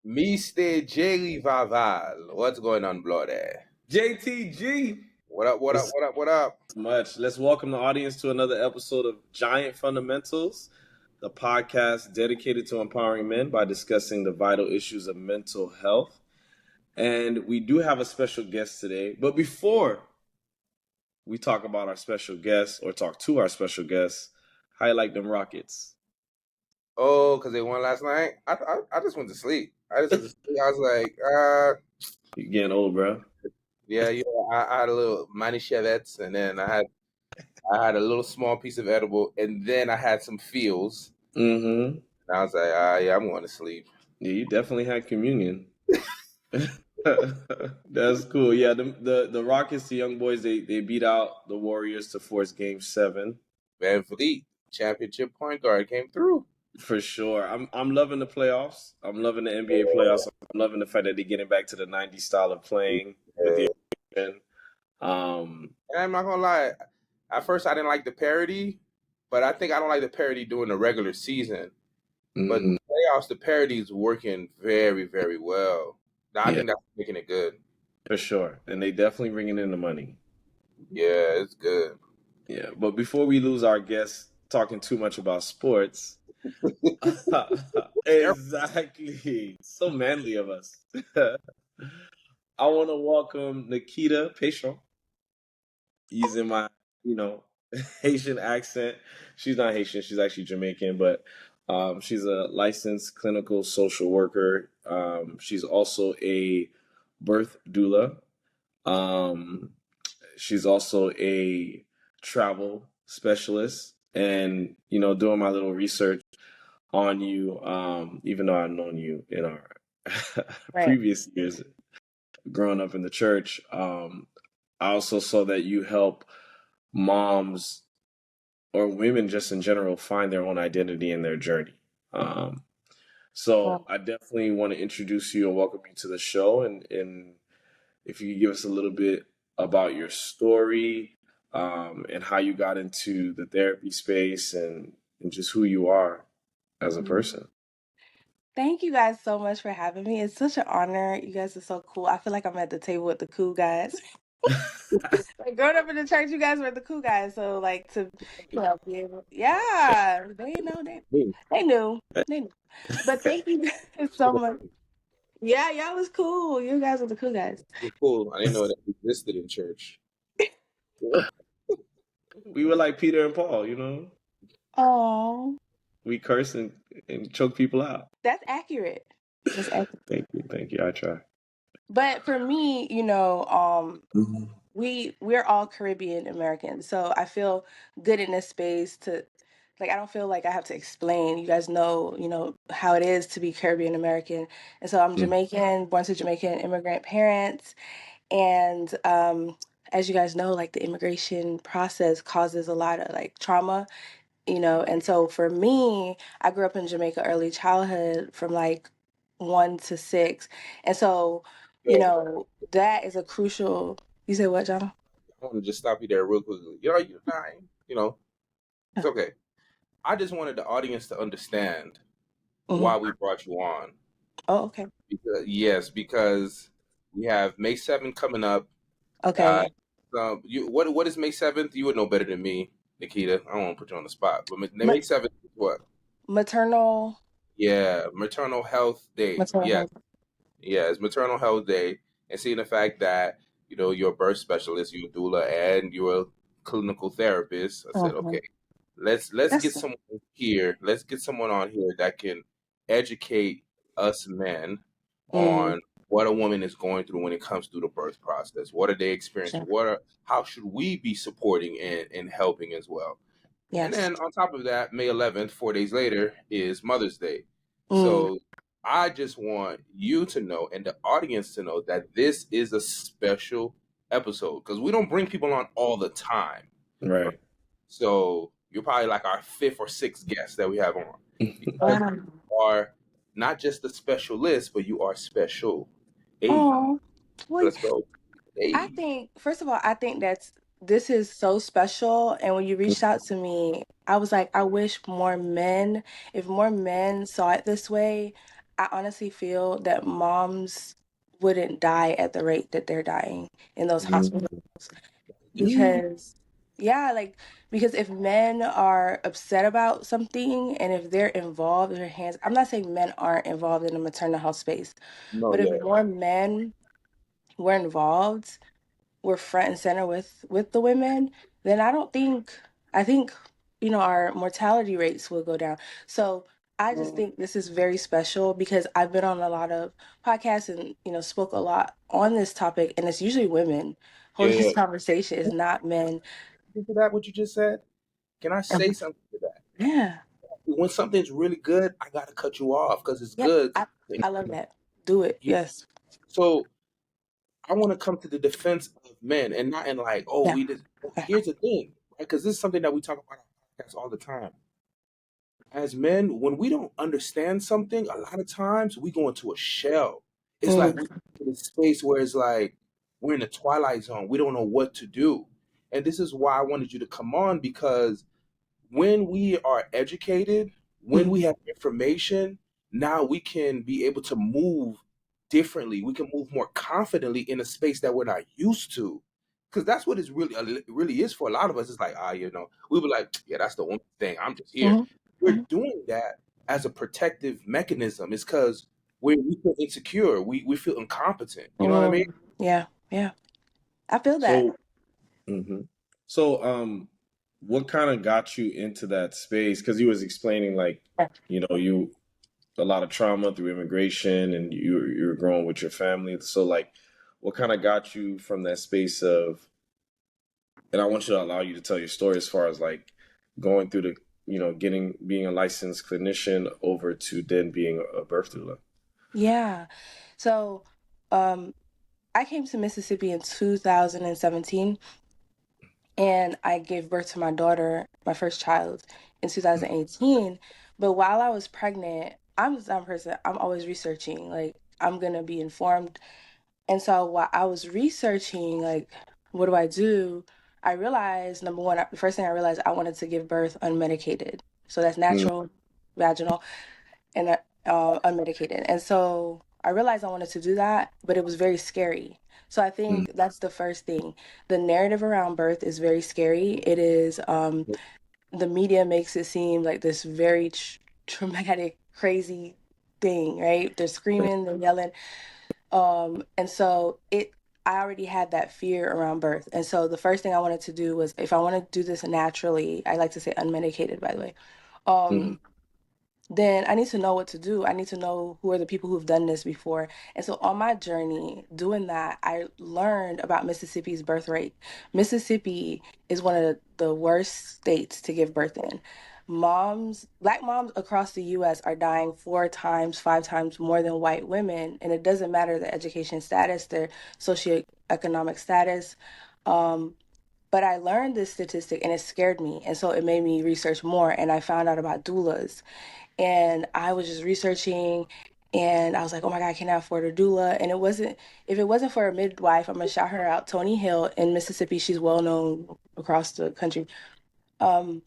Mr. Jerry Vaval. What's going on, bloody? JTG. What up, what up, what up, what up? Much. Let's welcome the audience to another episode of Giant Fundamentals, the podcast dedicated to empowering men by discussing the vital issues of mental health. And we do have a special guest today. But before we talk about our special guest or talk to our special guest, how you like them Rockets? Oh, because they won last night? I just went to sleep. I was like, You're getting old, bro. yeah, I had a little manischewitz, and then I had a little small piece of edible, and then I had some feels. Mm-hmm. And I was like, yeah, I'm going to sleep. Yeah, you definitely had communion. That's cool. Yeah, the Rockets, the young boys, they beat out the Warriors to force Game 7. Van Vliet, championship point guard, came through. For sure. I'm loving the playoffs. I'm loving the NBA playoffs. I'm loving the fact that they're getting back to the 90s style of playing with the And I'm not gonna lie, at first I didn't like the parody, but I think I don't like the parody during the regular season. But the playoffs, the parody is working very, very well. I think that's making it good. For sure. And they definitely bringing in the money. Yeah, it's good. Yeah. But before we lose our guests talking too much about sports. Exactly. So manly of us. I want to welcome Nikita Pechon using my, Haitian accent. She's not Haitian. She's actually Jamaican, but she's a licensed clinical social worker. She's also a birth doula. She's also a travel specialist. And, doing my little research on you, even though I've known you in our previous years growing up in the church, I also saw that you help moms or women just in general find their own identity in their journey. So I definitely want to introduce you and welcome you to the show. And if you could give us a little bit about your story and how you got into the therapy space and just who you are as a person. Thank you guys so much for having me. It's such an honor. You guys are so cool. I feel like I'm at the table with the cool guys. Like growing up in the church, you guys were the cool guys. So like to be able, yeah, they know they knew. But thank you guys so much. Yeah, y'all was cool. You guys were the cool guys. It's cool. I didn't know that existed in church. We were like Peter and Paul, Oh, we curse and choke people out. that's accurate. That's accurate. Thank you. I try. But for me, we're all Caribbean Americans, so I feel good in this space to like I don't feel like I have to explain. You guys know how it is to be Caribbean American. And so I'm Jamaican, born to Jamaican immigrant parents. And as you guys know, like the immigration process causes a lot of like trauma, and so for me, I grew up in Jamaica early childhood from like 1 to 6. And so, that is a crucial. You said what, John? I want to just stop you there real quickly. It's okay. I just wanted the audience to understand why we brought you on. Oh, okay. Because we have May 7th coming up. Okay. What is May 7th? You would know better than me, Nikita. I don't want to put you on the spot. But May 7th is what? Maternal. Yeah, Maternal Health Day. Yeah, it's Maternal Health Day. And seeing the fact that, you're a birth specialist, you're a doula, and you're a clinical therapist, I said, okay, let's get someone here. Let's get someone on here that can educate us men on what a woman is going through when it comes through the birth process. What are they experiencing? How should we be supporting and helping as well? Yes. And then on top of that, May 11th, 4 days later, is Mother's Day. So I just want you to know and the audience to know that this is a special episode because we don't bring people on all the time. Right. So you're probably like our 5th or 6th guest that we have on. Because you are not just a specialist, but you are special. Hey, let's go. Hey. I think, first of all, this is so special. And when you reached out to me, I was like, I wish if more men saw it this way, I honestly feel that moms wouldn't die at the rate that they're dying in those hospitals Deep. because yeah, like because if men are upset about something and if they're involved in their hands, I'm not saying men aren't involved in the maternal health space, No, but if yeah. more men were involved, were front and center with the women, then I think our mortality rates will go down. So I just think this is very special because I've been on a lot of podcasts and spoke a lot on this topic, and it's usually women Yeah, holding yeah. this conversation. It's not men. To that, what you just said? Can I say something to that? Yeah, When something's really good, I gotta cut you off because it's yeah. good. I love that. Do it. You- Yes. So I want to come to the defense of men and not in like, oh, Yeah. we just. Yeah. Here's the thing, right? Because this is something that we talk about on our podcast all the time. As men, when we don't understand something, a lot of times we go into a shell. It's like Mm, we in a space where it's like we're in a twilight zone. We don't know what to do. And this is why I wanted you to come on because when we are educated, when mm, we have information, now we can be able to move differently. We can move more confidently in a space that we're not used to. Because that's what it's really it really is for a lot of us. It's like, we were like, yeah, that's the only thing. I'm just here. mhm, We're mhm. doing that as a protective mechanism. It's because we feel insecure. We feel incompetent. You know what I mean? Yeah. Yeah. I feel that. So, hmm so, what kind of got you into that space? Because you was explaining like, you a lot of trauma through immigration, and you're growing with your family. So, like, what kind of got you from that space of? And I want you to allow you to tell your story as far as like going through the, being a licensed clinician over to then being a birth doula. Yeah. So, um, I came to Mississippi in 2017 and I gave birth to my daughter, my first child, in 2018. But while I was pregnant, I'm the type of person, I'm always researching. Like, I'm gonna be informed. And so while I was researching, like, what do I do? I realized, number one, the first thing I realized, I wanted to give birth unmedicated. So that's Mm, natural, vaginal and unmedicated. And so I realized I wanted to do that, but it was very scary. So I mm, think that's the first thing. The narrative around birth is very scary. It is the media makes it seem like this very traumatic, crazy thing, right? They're screaming, they're yelling, and so it. I already had that fear around birth, and so the first thing I wanted to do was, if I want to do this naturally, I like to say unmedicated, by the way. mm, Um, then I need to know what to do. I need to know who are the people who've done this before. And so on my journey doing that, I learned about Mississippi's birth rate. Mississippi is one of the worst states to give birth in. Black moms across the US are dying 4 times, 5 times more than white women. And it doesn't matter their education status, their socioeconomic status. Um, but I learned this statistic and it scared me. And so it made me research more. And I found out about doulas. And I was just researching and I was like, oh my God, can I afford a doula? And if it wasn't for a midwife, I'm gonna shout her out, Tony Hill in Mississippi. She's well known across the country. Um,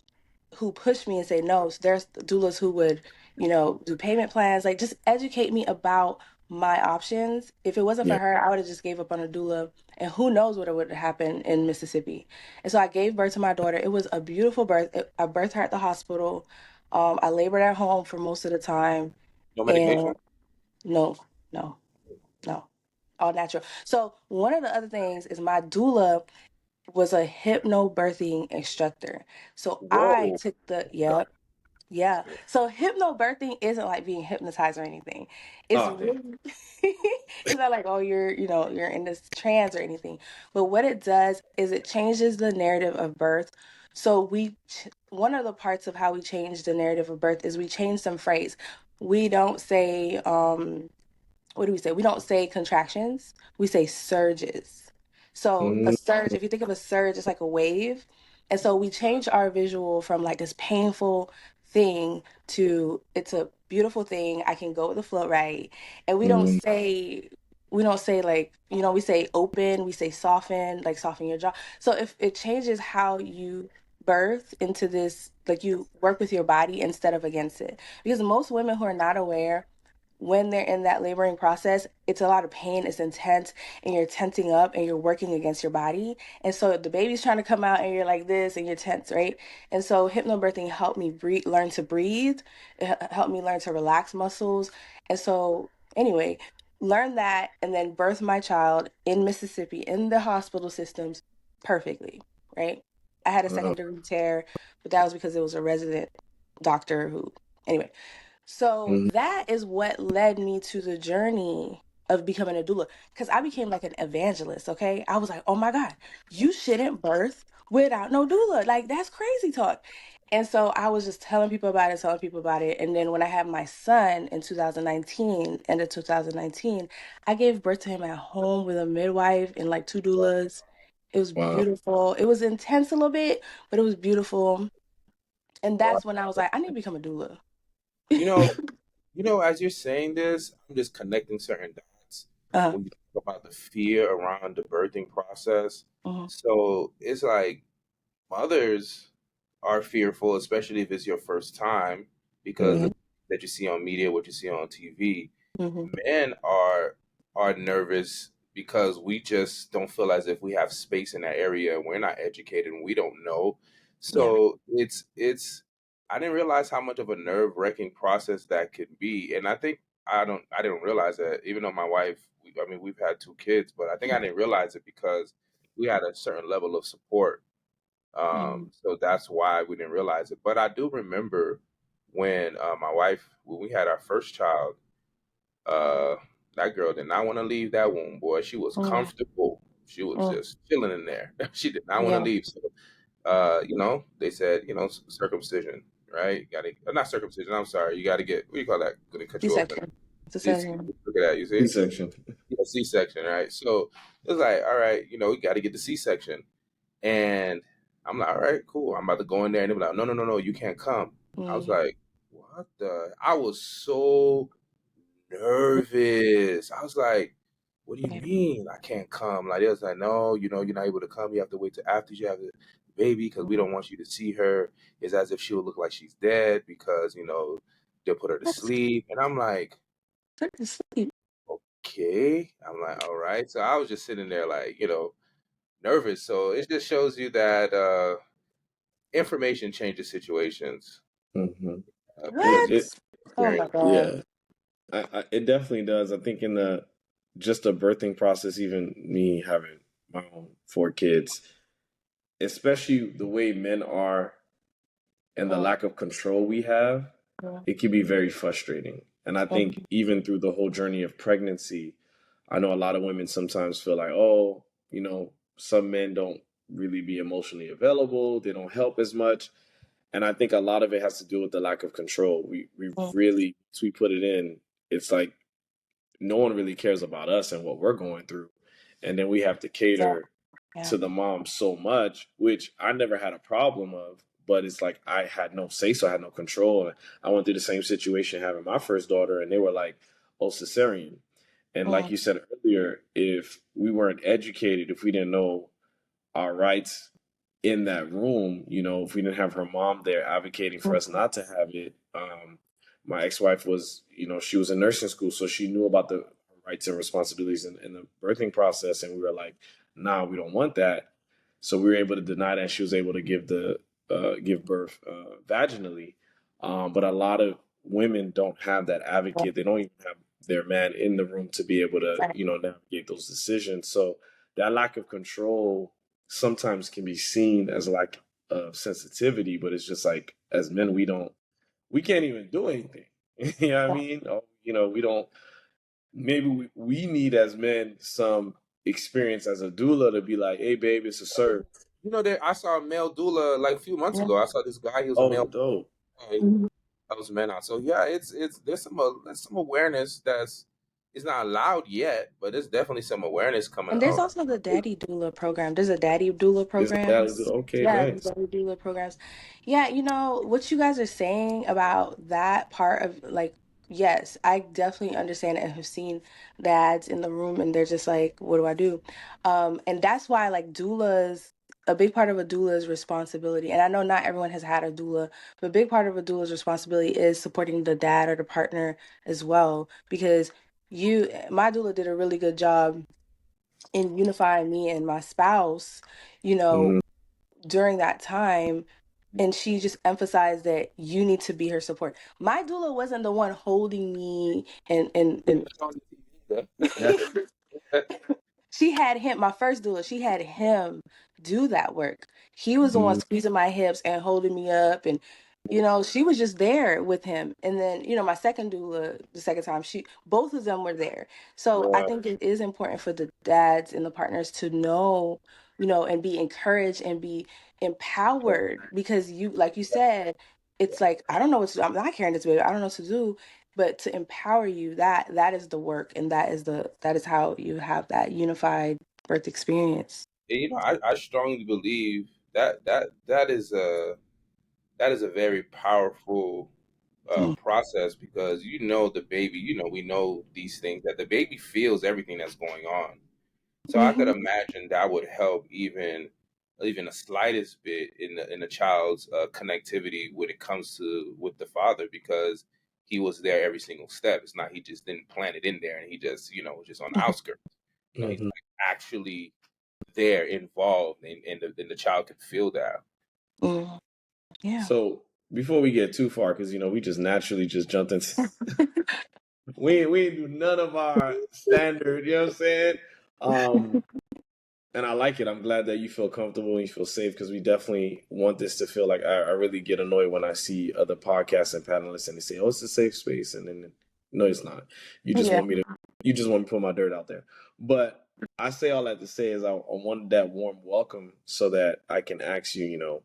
who pushed me and say no. So there's doulas who would, do payment plans, like just educate me about my options. If it wasn't yeah. for her, I would have just gave up on a doula, and who knows what would have happened in Mississippi. And so I gave birth to my daughter. It was a beautiful birth. I birthed her at the hospital. I labored at home for most of the time, No medication. and no, no, no, all natural. So one of the other things is my doula was a hypnobirthing instructor. So I Whoa. took yeah. So hypnobirthing isn't like being hypnotized or anything. It's Oh, okay. really it's not like, oh, you're in this trance or anything. But what it does is it changes the narrative of birth. So one of the parts of how we change the narrative of birth is we change some phrase. We don't say what do we say? We don't say contractions. We say surges. So a Mm, surge, if you think of a surge, it's like a wave. And so we change our visual from like this painful thing to it's a beautiful thing. I can go with the flow, right? And mm, we don't say like, we say open, we say soften, like soften your jaw. So if it changes how you birth into this, like you work with your body instead of against it. Because most women who are not aware when they're in that laboring process, it's a lot of pain, it's intense, and you're tensing up and you're working against your body. And so the baby's trying to come out and you're like this and you're tense, right? And so hypnobirthing helped me learn to breathe. It helped me learn to relax muscles. And so, anyway, learn that and then birth my child in Mississippi in the hospital systems perfectly, right? I had a second degree tear, but that was because it was a resident doctor who, anyway. So that is what led me to the journey of becoming a doula, because I became like an evangelist. Okay, I was like, oh my God, you shouldn't birth without no doula. Like, that's crazy talk. And so I was just telling people about it, telling people about it. And then when I had my son in 2019, end of 2019, I gave birth to him at home with a midwife and like 2 doulas. It was beautiful. It was intense a little bit, but it was beautiful. And that's when I was like, I need to become a doula. You know, as you're saying this, I'm just connecting certain dots when you talk about the fear around the birthing process. So it's like mothers are fearful, especially if it's your first time, because of that you see on media, what you see on TV. Men are nervous because we just don't feel as if we have space in that area. We're not educated and we don't know. So it's I didn't realize how much of a nerve-wracking process that could be. And I didn't realize that, even though my wife, I mean, we've had 2 kids, but I think I didn't realize it because we had a certain level of support. So that's why we didn't realize it. But I do remember when my wife, when we had our first child, uh, that girl did not want to leave that womb, boy. She was comfortable. She was just chilling in there. She did not want to leave. So, they said, circumcision, right? Got to, not circumcision. I'm sorry. You got to get, what do you call that? Going to cut you open. Look at that. You see? C-section. Yeah, C-section, right? So it was like, all right, we got to get the C-section. And I'm like, all right, cool. I'm about to go in there. And they were like, no, no, no, no, you can't come. I was like, what the? I was so nervous. I was like, what do you mean I can't come? Like, they was like, no, you're not able to come. You have to wait till after you have the baby because we don't want you to see her. It's as if she will look like she's dead because, they'll put her to sleep. And I'm like, okay. I'm like, all right. So I was just sitting there like, nervous. So it just shows you that information changes situations. What? Oh my God. Yeah, it definitely does. I think in the birthing process, even me having my own 4 kids, especially the way men are and the lack of control we have, it can be very frustrating. And I think even through the whole journey of pregnancy, I know a lot of women sometimes feel like, oh, some men don't really be emotionally available, they don't help as much. And I think a lot of it has to do with the lack of control. We really, once we put it in, it's like no one really cares about us and what we're going through. And then we have to cater to the mom so much, which I never had a problem of, but it's like I had no say so, I had no control. I went through the same situation having my first daughter, and they were like, oh, cesarean. And like you said earlier, if we weren't educated, if we didn't know our rights in that room, if we didn't have her mom there advocating for us not to have it, my ex-wife was, she was in nursing school, so she knew about the rights and responsibilities in the birthing process. And we were like, nah, we don't want that. So we were able to deny that. And she was able to give birth vaginally. But a lot of women don't have that advocate. They don't even have their man in the room to be able to, navigate those decisions. So that lack of control sometimes can be seen as like sensitivity, but it's just like, as men, we can't even do anything. You know what I mean? We don't, maybe we need as men some experience as a doula to be like, hey babe, it's a serve. I saw a male doula like a few months ago. I saw this guy, he was a male dope. That was men out. So yeah, it's there's some awareness it's not allowed yet, but there's definitely some awareness coming And there's up. also the daddy doula program. There's a daddy doula program. Okay, Yeah, thanks. daddy doula programs. Yeah, what you guys are saying about that part of like, yes, I definitely understand and have seen dads in the room and they're just like, what do I do? And that's why like doulas a big part of a doula's responsibility, and I know not everyone has had a doula, but a big part of a doula's responsibility is supporting the dad or the partner as well, because my doula did a really good job in unifying me and my spouse, during that time. And she just emphasized that you need to be her support. My doula wasn't the one holding me and she had him, my first doula, she had him do that work. He was the one squeezing my hips and holding me up, and she was just there with him. And then, my second doula, the second time, both of them were there. So I think it is important for the dads and the partners to know, and be encouraged and be empowered, because like you said, it's like, I don't know what to do. I'm not carrying this baby. I don't know what to do. But to empower you, that is the work, and that is how you have that unified birth experience. And, I strongly believe that is a very powerful process, because the baby, we know these things, that the baby feels everything that's going on. So I could imagine that would help even the slightest bit in the child's connectivity when it comes to with the father, because he was there every single step. It's not he just didn't plant it in there and he just just on the outskirts. He's like actually there, involved, and the child can feel that. Yeah. So before we get too far, because we just naturally just jumped into we ain't do none of our standard, you know what I'm saying? And I like it. I'm glad that you feel comfortable and you feel safe, because we definitely want this to feel like, I really get annoyed when I see other podcasts and panelists and they say, "Oh, it's a safe space," and then no, it's not. You just want me to put my dirt out there. But I say all that to say is I wanted that warm welcome so that I can ask you,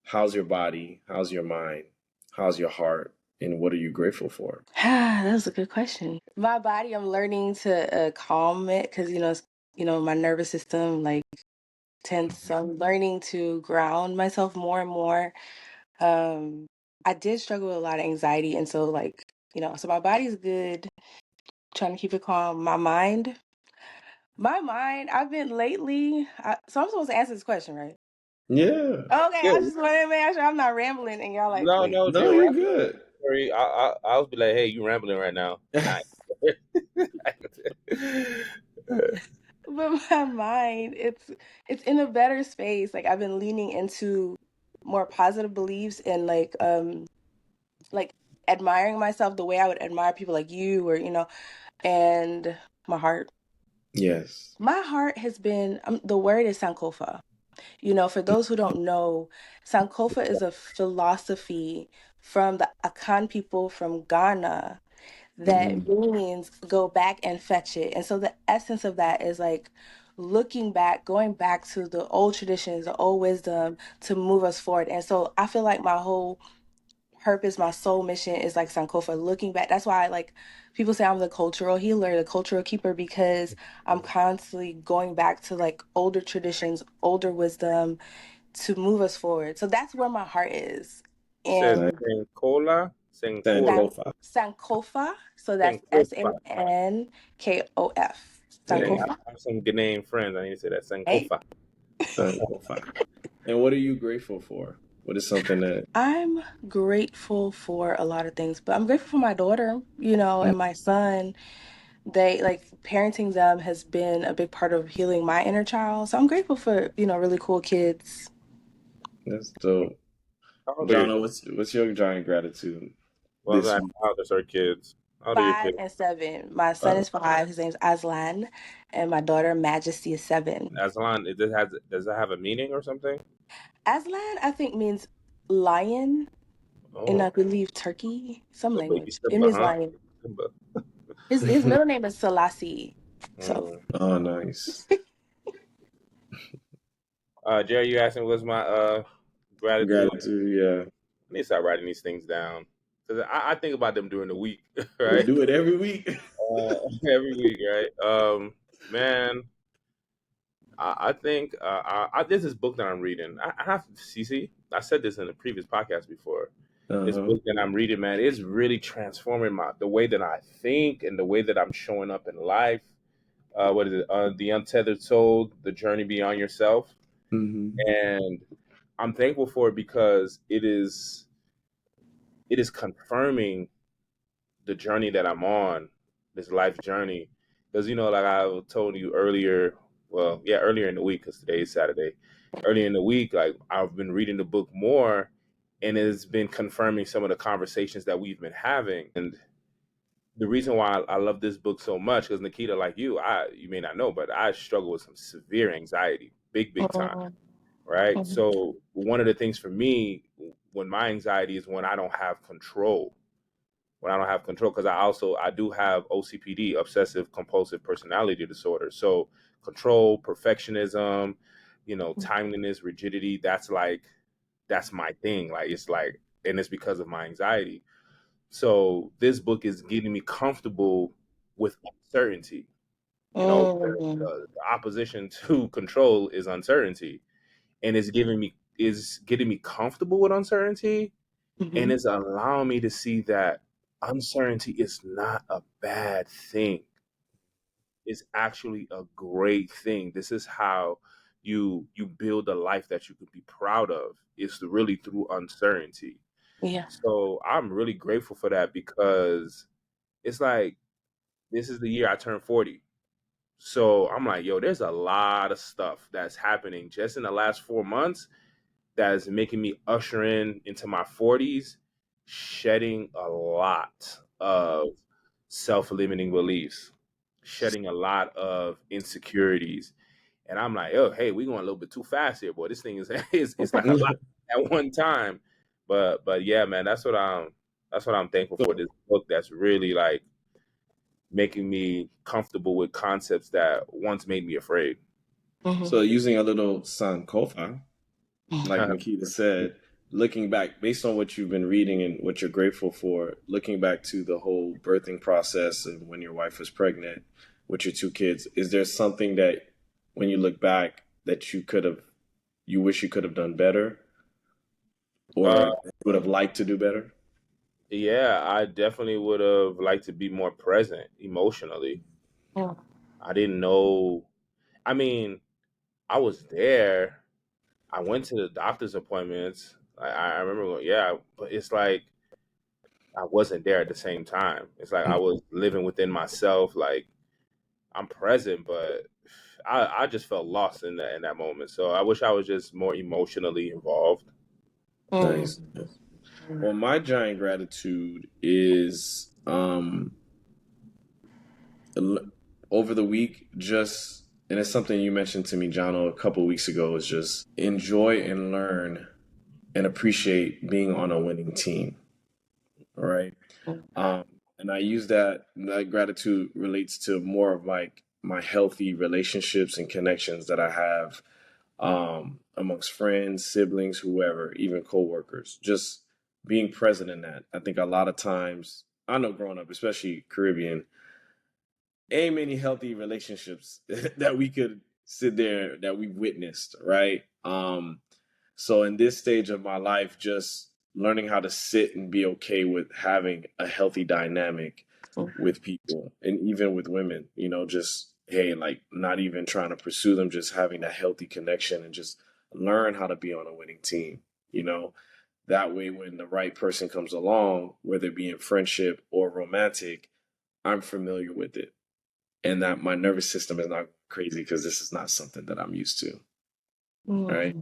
how's your body, how's your mind, how's your heart, and what are you grateful for? That's a good question. My body, I'm learning to calm it, because my nervous system like tense. So I'm learning to ground myself more and more. I did struggle with a lot of anxiety, and so so my body's good. Trying to keep it calm. My mind. I've been lately. So I'm supposed to answer this question, right? Yeah. Okay, Yeah. I just wanted to make sure I'm not rambling, and y'all like, No, wait. no, No, Jerry. you're good. I'll be like, hey, you rambling right now. Nice. But my mind, it's in a better space. Like, I've been leaning into more positive beliefs, and like admiring myself the way I would admire people like you, or and my heart. Yes. My heart has been, the word is Sankofa. For those who don't know, Sankofa is a philosophy from the Akan people from Ghana that means go back and fetch it. And so the essence of that is like looking back, going back to the old traditions, the old wisdom to move us forward. And so I feel like my whole purpose, my soul mission is like Sankofa, looking back. That's why like people say I'm the cultural healer, the cultural keeper, because I'm constantly going back to like older traditions, older wisdom to move us forward. So that's where my heart is. You said And Senkola? Senkola. Sankofa. Sankofa, so that's Senkofa. Sankof. Dang, Sankofa. I have some Ghanaian friends. I need to say that. Hey, Senkofa. Sankofa. And what are you grateful for? What is something that I'm grateful for a lot of things, but I'm grateful for my daughter, and my son. They like parenting them has been a big part of healing my inner child. So I'm grateful for, really cool kids. that's dope? How old are your Jono, kids? what's your giant gratitude Well, this I'm week? how old are your kids? How old are your 5 kids? and 7. My son is 5. His name's Aslan, and my daughter Majesty is 7. Aslan, does it have a meaning or something? Aslan, I think, means lion, and I Oh, believe turkey, some so baby language. It Simba, means huh? lion. Simba. His middle name is Selassie. So Mm. Oh, nice. Jerry, you asked me what's my gratitude. Gratitude, yeah. I need to start writing these things down, because I think about them during the week, We right? do it every week. Every week, right? Man, I think there's this book that I'm reading. I have to see. I said this in a previous podcast before. This Uh-huh. book that I'm reading, man, is really transforming the way that I think and the way that I'm showing up in life. What is it? The Untethered Soul: The Journey Beyond Yourself. And I'm thankful for it because it is confirming the journey that I'm on, this life journey. Because like I told you earlier, well, yeah, earlier in the week, because today is Saturday. Earlier in the week, like I've been reading the book more, and it's been confirming some of the conversations that we've been having. And the reason why I love this book so much, because Nikita, like you may not know, but I struggle with some severe anxiety, big time, right? So one of the things for me, when my anxiety is when I don't have control, because I do have OCPD, obsessive compulsive personality disorder. So control, perfectionism, timeliness, rigidity, that's my thing. Like it's like, and it's because of my anxiety. So this book is getting me comfortable with uncertainty. The opposition to control is uncertainty, and is getting me comfortable with uncertainty, and it's allowing me to see that uncertainty is not a bad thing. It's actually a great thing. This is how you build a life that you could be proud of. It's really through uncertainty. Yeah. So I'm really grateful for that, because it's like this is the year I turned 40. So I'm like, yo, there's a lot of stuff that's happening just in the last 4 months that is making me usher into my 40s, shedding a lot of self-limiting beliefs, shedding a lot of insecurities. And I'm like, oh, hey, we going a little bit too fast here, boy. This thing is it's like a lot at one time. But yeah, man, that's what I'm thankful for, this book that's really like making me comfortable with concepts that once made me afraid. So using a little sankofa, like Nikita said, looking back based on what you've been reading and what you're grateful for, looking back to the whole birthing process and when your wife was pregnant with your two kids, is there something that when you look back that you wish you could have done better, Uh, or would have liked to do better? yeah, I definitely would have liked to be more present emotionally. I didn't know. I mean, I was there. I went to the doctor's appointments. I remember going, yeah, but it's like I wasn't there at the same time. It's like I was living within myself. Like I'm present, but I just felt lost in that moment. So I wish I was just more emotionally involved. Nice. Well, my giant gratitude is over the week, just, and it's something you mentioned to me, Jono, a couple weeks ago, is just enjoy and learn and appreciate being on a winning team. All right. Um, and I use that gratitude relates to more of like my healthy relationships and connections that I have amongst friends, siblings, whoever, even coworkers. Just being present in that. I think a lot of times, I know growing up, especially Caribbean, ain't many healthy relationships that we could sit there that we witnessed, right? So in this stage of my life, just learning how to sit and be okay with having a healthy dynamic with people and even with women, just hey, like not even trying to pursue them, just having that healthy connection and just learn how to be on a winning team, you know. That way when the right person comes along, whether it be in friendship or romantic, I'm familiar with it. And that my nervous system is not crazy because this is not something that I'm used to. All right.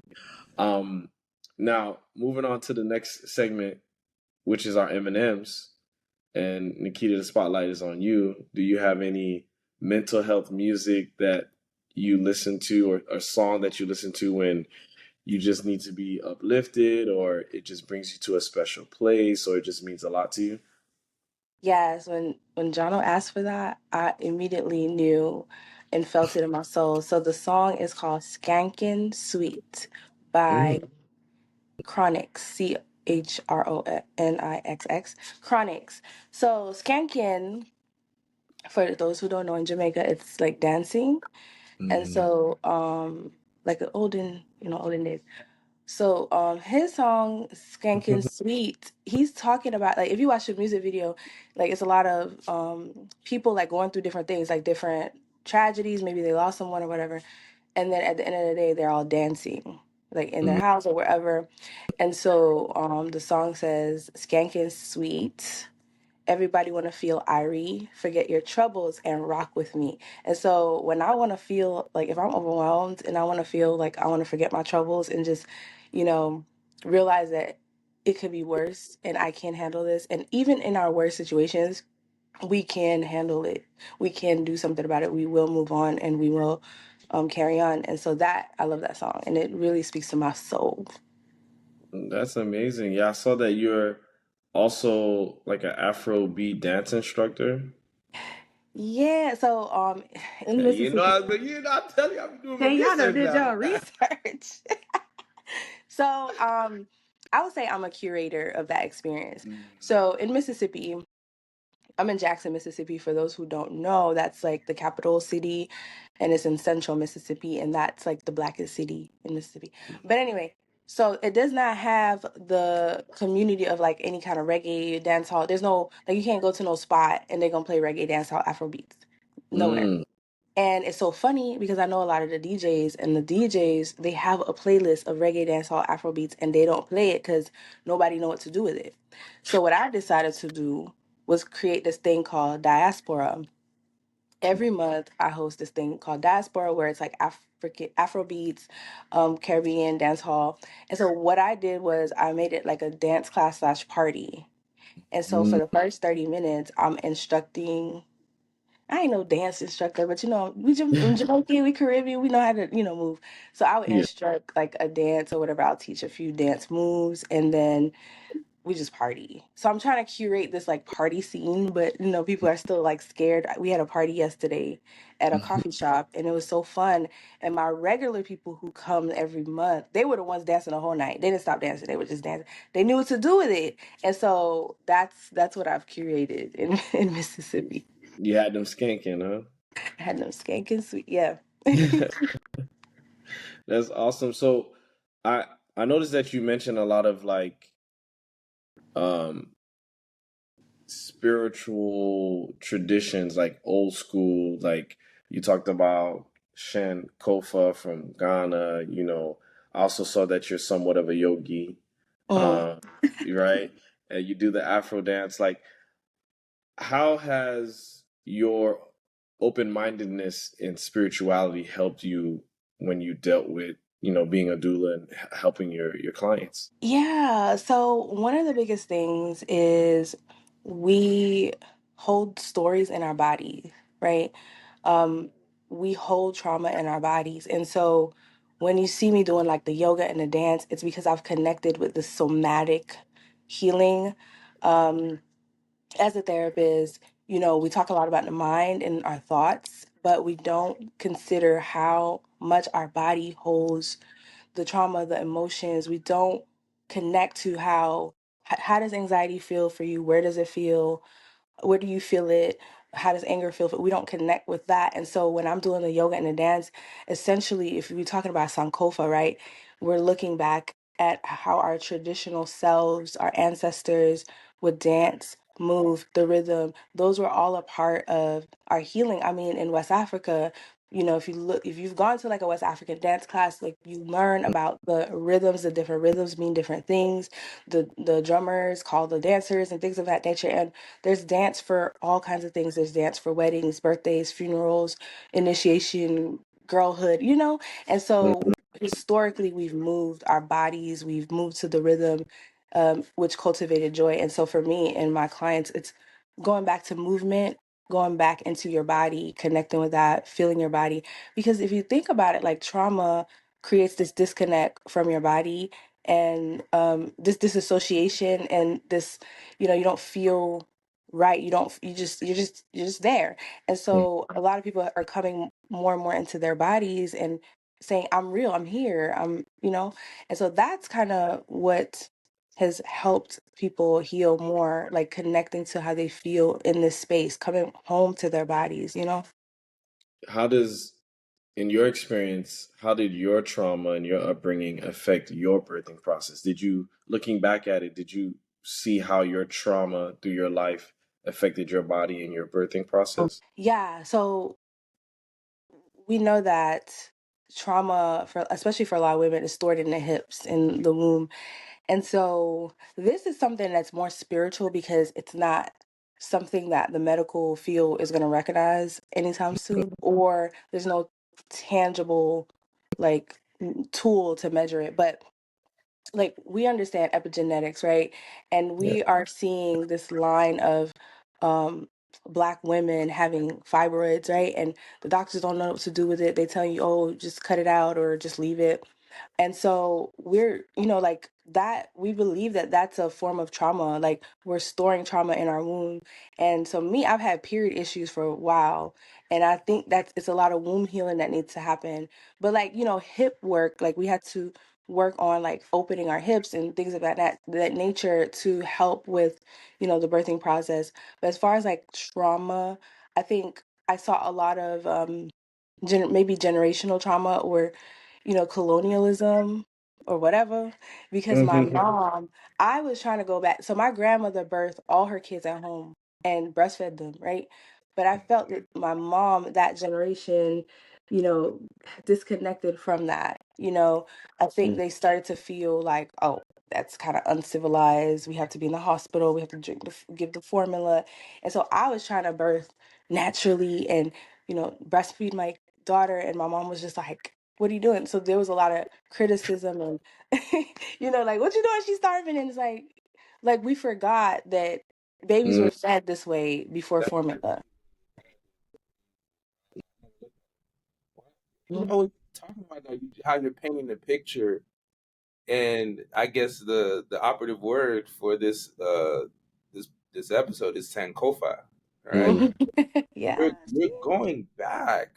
Um, Now moving on to the next segment, which is our M&Ms. And Nikita, the spotlight is on you. Do you have any mental health music that you listen to, or a song that you listen to when you just need to be uplifted, or it just brings you to a special place, or it just means a lot to you? Yes, when Jono asked for that, I immediately knew and felt it in my soul. So the song is called Skankin' Sweet by Chronix, Chronix. Chronix. So Skankin', for those who don't know, in Jamaica, it's like dancing. And so like the olden days. So his song Skankin' Sweet, he's talking about, like, if you watch the music video, like it's a lot of people like going through different things, like different tragedies, maybe they lost someone or whatever. and then at the end of the day they're all dancing like in their house or wherever. And so the song says, "Skankin' sweet. Everybody want to feel irie, forget your troubles and rock with me." And so when I want to feel like if I'm overwhelmed and I want to feel like I want to forget my troubles and just, you know, realize that it could be worse and I can handle this. And even in our worst situations, we can handle it. We can do something about it. We will move on and we will carry on. And so that I love that song and it really speaks to my soul. That's amazing. Yeah, I saw that you're also like an Afro beat dance instructor. Yeah, so in You know, Mississippi, I'm telling you, I'm doing my hey, y'all know research did now. y'all research. So I would say I'm a curator of that experience. So in Mississippi, I'm in Jackson, Mississippi. For those who don't know, that's like the capital city, and it's in central Mississippi, and that's like the blackest city in Mississippi. But anyway, so it does not have the community of like any kind of reggae dance hall. There's no like you can't go to no spot and they're gonna play reggae dance hall Afro beats. Nowhere. Mm, And it's so funny because I know a lot of the DJs, and the DJs, they have a playlist of reggae, dancehall, Afro beats, and they don't play it because nobody know what to do with it. So what I decided to do was create this thing called Diaspora. Every month I host this thing called Diaspora where it's like African Afro beats, Caribbean dance hall. And so what I did was I made it like a dance class slash party. And so for mm, the first 30 minutes, I'm instructing. I ain't no dance instructor, but in Jamaican, we Caribbean, we know how to, move. So I would yeah. instruct like a dance or whatever. I'll teach a few dance moves and then we just party. So I'm trying to curate this like party scene, but people are still like scared. We had a party yesterday at a coffee shop and it was so fun. And my regular people who come every month, they were the ones dancing the whole night. They didn't stop dancing. They were just dancing. They knew what to do with it. And so that's what I've curated in Mississippi. You had them skanking, I had them skanking sweet. Yeah. huh? That's awesome. So I I noticed that you mentioned a lot of like um spiritual traditions, like old school, like you talked about Shan Kofa from Ghana, I also saw that you're somewhat of a yogi, Mm. uh, right? And you do the Afro dance. Like, how has your open-mindedness in spirituality helped you when you dealt with, being a doula and helping your clients? Yeah. So one of the biggest things is we hold stories in our body, right? Um, we hold trauma in our bodies. And so when you see me doing like the yoga and the dance, it's because I've connected with the somatic healing. Um, as a therapist, we talk a lot about the mind and our thoughts, but we don't consider how much our body holds the trauma, the emotions. We don't connect to how does anxiety feel for you? Where does it feel? Where do you feel it? How does anger feel? We don't connect with that. And so when I'm doing the yoga and the dance, essentially, if we're talking about Sankofa, right, we're looking back at how our traditional selves, our ancestors would dance, move, the rhythm. Those were all a part of our healing. I mean, in West Africa, if you've gone to like a West African dance class, like you learn about the rhythms, the different rhythms mean different things. The drummers call the dancers and things of that nature. And there's dance for all kinds of things. There's dance for weddings, birthdays, funerals, initiation, girlhood. And so historically, we've moved our bodies, we've moved to the rhythm, which cultivated joy. And so for me and my clients, it's going back to movement, going back into your body, connecting with that, feeling your body. Because if you think about it, like trauma creates this disconnect from your body and this disassociation and this, you don't feel right. You don't, you're just there. And so a lot of people are coming more and more into their bodies and saying, I'm real, I'm here, and so that's kind of what has helped people heal more, like connecting to how they feel in this space, coming home to their bodies. How does, in your experience, how did your trauma and your upbringing affect your birthing process? Looking back at it, did you see how your trauma through your life affected your body and your birthing process? Yeah. So we know that trauma, for especially for a lot of women, is stored in the hips, in the womb. And so this is something that's more spiritual because it's not something that the medical field is going to recognize anytime soon, or there's no tangible like tool to measure it. But like we understand epigenetics, right? And Yeah. we are seeing this line of um black women having fibroids, right? And the doctors don't know what to do with it. They tell you, oh, just cut it out or just leave it. And so we're, like that, we believe that that's a form of trauma. Like we're storing trauma in our womb. And so me, I've had period issues for a while. And I think that it's a lot of womb healing that needs to happen. But like, hip work, like we had to work on like opening our hips and things of that nature to help with, the birthing process. But as far as like trauma, I think I saw a lot of maybe generational trauma or colonialism or whatever, because my Mm-hmm. mom, I was trying to go back. So my grandmother birthed all her kids at home and breastfed them, right? But I felt that my mom, that generation, you know disconnected from that. I think they started to feel like, oh, that's kind of uncivilized. We have to be in the hospital, we have to give the formula. And so I was trying to birth naturally and breastfeed my daughter, and my mom was just like, what are you doing? So there was a lot of criticism and like, what you doing, she's starving. And it's like we forgot that babies Mm-hmm. were fed this way before That's formula. Mhm. talking about that, how you're painting the picture, and I guess the operative word for this episode is Sankofa, right? Mm-hmm. Yeah. You're going back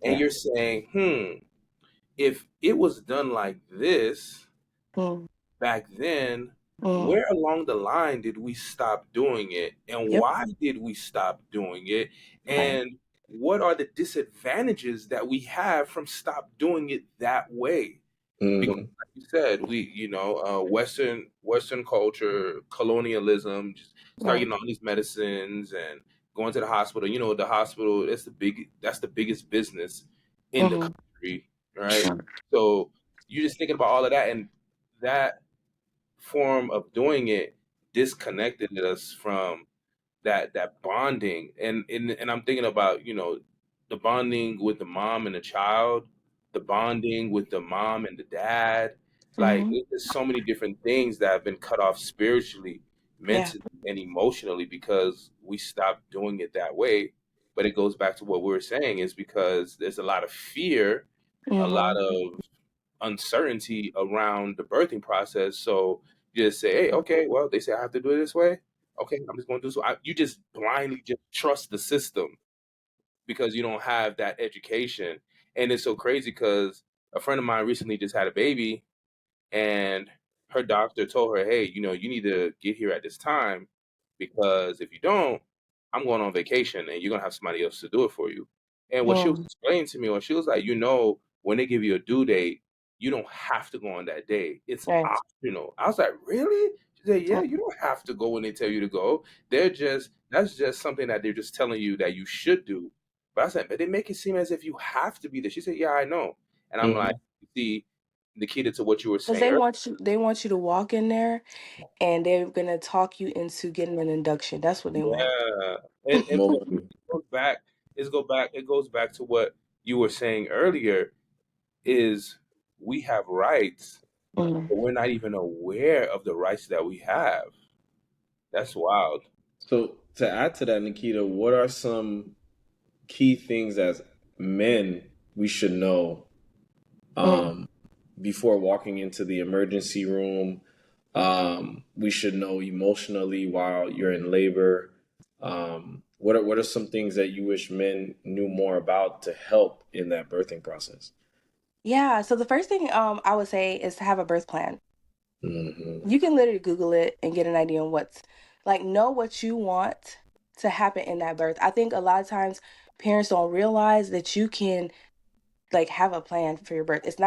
and Yeah. you're saying, if it was done like this Mm, back then, mm, where along the line did we stop doing it? And yep. why did we stop doing it? Right. And what are the disadvantages that we have from stop doing it that way? Because Mm-hmm. like you said, Western culture, colonialism, just start Right. getting all these medicines and going to the hospital. The hospital, that's the biggest business in the Mm-hmm. country, right? So you're just thinking about all of that, and that form of doing it disconnected us from that bonding. And I'm thinking about the bonding with the mom and the child, the bonding with the mom and the dad. Like Mm-hmm. there's so many different things that have been cut off spiritually, Yeah. mentally, and emotionally because we stopped doing it that way. But it goes back to what we were saying, is because there's a lot of fear, a lot Mm-hmm. of uncertainty around the birthing process. So you just say, hey, okay, well, they say I have to do it this way. Okay, I'm just going to do so. You just blindly just trust the system because you don't have that education. And it's so crazy because a friend of mine recently just had a baby, and her doctor told her, hey, you need to get here at this time because if you don't, I'm going on vacation and you're going to have somebody else to do it for you. And what she was Mm. explaining to me was, she was like, when they give you a due date, you don't have to go on that day. It's Right. optional. I was like, really? She said, yeah, Yeah. you don't have to go when they tell you to go. That's just something that they're just telling you that you should do. But I said, but they make it seem as if you have to be there. She said, yeah, I know. And I'm like, Mm-hmm. see, Nikita, to what you were Because saying they want you to walk in there and they're gonna talk you into getting an induction. That's what they want. yeah, and More likely. it goes back to what you were saying earlier, is we have rights, Mm. but we're not even aware of the rights that we have. That's wild. So to add to that, Nikita, what are some key things as men we should know Mm. um, before walking into the emergency room? We should know emotionally while you're in labor. What are some things that you wish men knew more about to help in that birthing process? Yeah. So the first thing I would say is to have a birth plan. Mm-hmm. You can literally Google it and get an idea on know what you want to happen in that birth. I think a lot of times parents don't realize that you can like have a plan for your birth. It's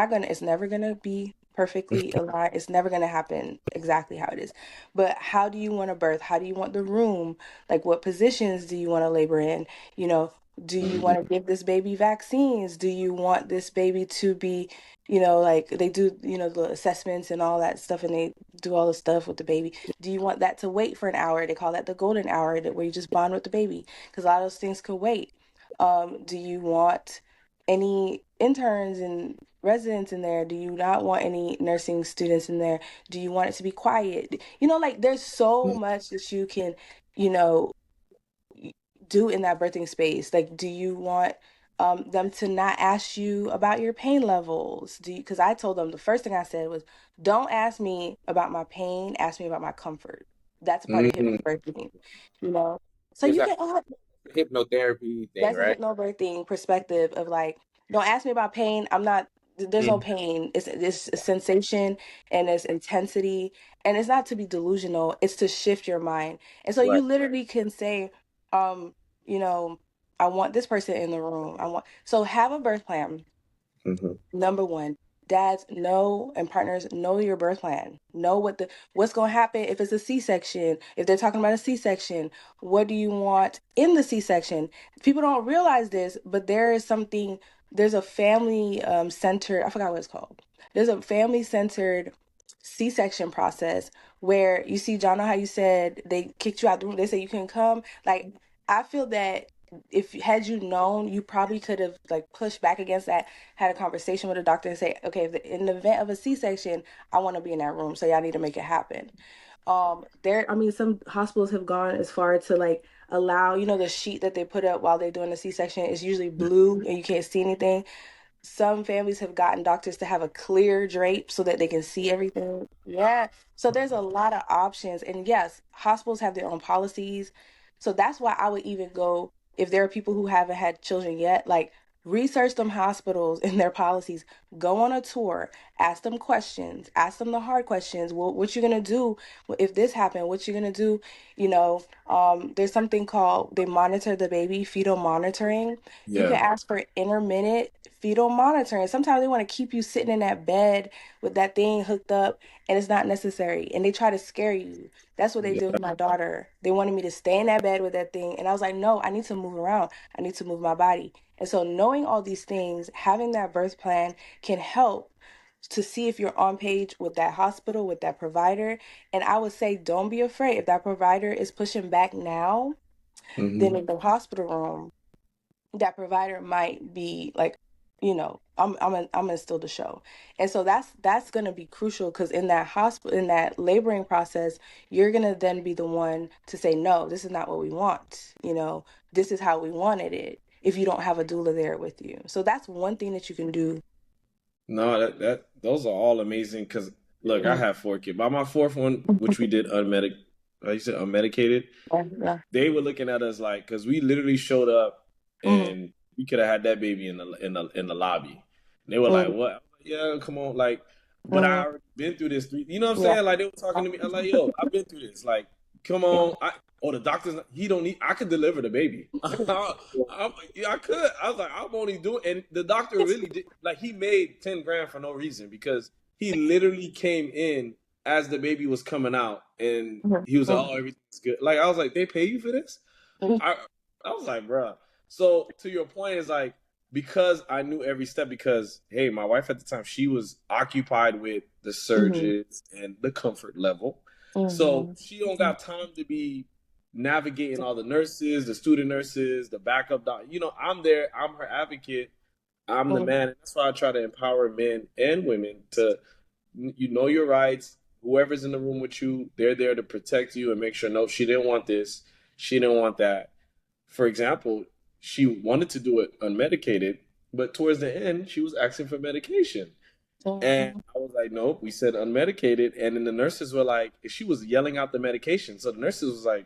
never gonna be perfectly aligned. It's never going to happen exactly how it is. But how do you want to birth? How do you want the room? Like, what positions do you want to labor in? You know, do you want to give this baby vaccines? Do you want this baby to be, like they do, the assessments and all that stuff, and they do all the stuff with the baby? Do you want that to wait for an hour? They call that the golden hour, where you just bond with the baby, because a lot of those things could wait. Do you want any interns and residents in there? Do you not want any nursing students in there? Do you want it to be quiet? Like there's so much that you can, you know, do in that birthing space. Like, do you want them to not ask you about your pain levels? Because I told them, the first thing I said was, don't ask me about my pain, ask me about my comfort. That's a part of hypnobirthing, you know? So Is you that can hypnotherapy thing, that's a right? hypnobirthing perspective of like, don't ask me about pain. I'm not, there's no pain. It's a sensation and it's intensity. And it's not to be delusional, it's to shift your mind. And so Right. you literally can say, um, you know, I want this person in the room. So have a birth plan. Number one, dads know, and partners know your birth plan. Know what's going to happen if it's a C-section. If they're talking about a C-section, what do you want in the C-section? People don't realize this, but there's a family centered, I forgot what it's called. There's a family centered C-section process where you see, John, know how you said they kicked you out the room. They said you couldn't come. Like, I feel that if had you known, you probably could have like pushed back against that, had a conversation with a doctor and say, okay, in the event of a C-section, I want to be in that room, so y'all need to make it happen. Some hospitals have gone as far to like allow, the sheet that they put up while they're doing the C-section is usually blue and you can't see anything. Some families have gotten doctors to have a clear drape so that they can see everything. Yeah. So there's a lot of options. And yes, hospitals have their own policies. So that's why I would even go, if there are people who haven't had children yet, like research them hospitals and their policies, go on a tour, ask them questions, ask them the hard questions. What you're going to do if this happened? What you're going to do? There's something called, they monitor the baby, fetal monitoring. You can ask for intermittent fetal monitoring. Sometimes they want to keep you sitting in that bed with that thing hooked up, and it's not necessary. And they try to scare you. That's what they did with my daughter. They wanted me to stay in that bed with that thing. And I was like, no, I need to move around. I need to move my body. And so knowing all these things, having that birth plan can help to see if you're on page with that hospital, with that provider. And I would say, don't be afraid. If that provider is pushing back now, then in the hospital room, that provider might be like, I'm gonna steal the show. And so that's gonna be crucial, because in that hospital, in that laboring process, you're gonna then be the one to say, no, this is not what we want. This is how we wanted it, if you don't have a doula there with you. So that's one thing that you can do. No, that those are all amazing. Because look, I have 4 kids. By my fourth one, which we did you said unmedicated, Yeah. they were looking at us like, because we literally showed up Mm-hmm. and we could have had that baby in the lobby. And they were like, "What? I'm like, yeah, come on, like." But I Mm-hmm. already been through this. You know what I'm Yeah. saying? Like they were talking to me. I'm like, "Yo, I've been through this. Like, come on." The doctor's he don't need. I could deliver the baby. I could. I was like, I'm only doing. And the doctor really did. Like he made 10 grand for no reason, because he literally came in as the baby was coming out, and he was like, "Oh, everything's good." Like I was like, "They pay you for this?" I I was like, "Bruh." So to your point is like, because I knew every step, because hey, my wife at the time, she was occupied with the Mm-hmm. surgeons and the comfort level. So Mm-hmm. she don't got time to be navigating all the nurses, the student nurses, the backup doc. I'm there, I'm her advocate, I'm the man. And that's why I try to empower men and women to, your rights. Whoever's in the room with you, they're there to protect you and make sure, no, she didn't want this, she didn't want that. For example, she wanted to do it unmedicated, but towards the end, she was asking for medication. And I was like, nope, we said unmedicated. And then the nurses were like, she was yelling out the medication. So the nurses was like,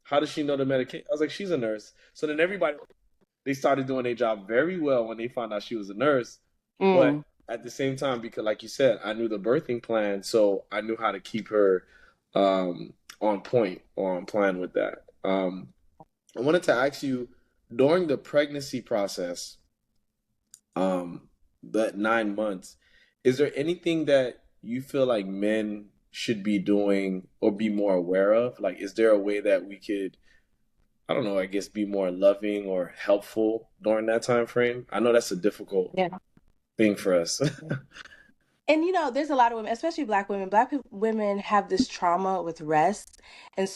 how does she know the medication? I was like, she's a nurse. So then everybody, they started doing their job very well when they found out she was a nurse. But at the same time, because like you said, I knew the birthing plan. So I knew how to keep her on point or on plan with that. I wanted to ask you, during the pregnancy process, that 9 months, is there anything that you feel like men should be doing or be more aware of? Like, is there a way that we could, I don't know, I guess be more loving or helpful during that time frame? I know that's a difficult thing for us. And there's a lot of women, especially Black women. Women have this trauma with rest, and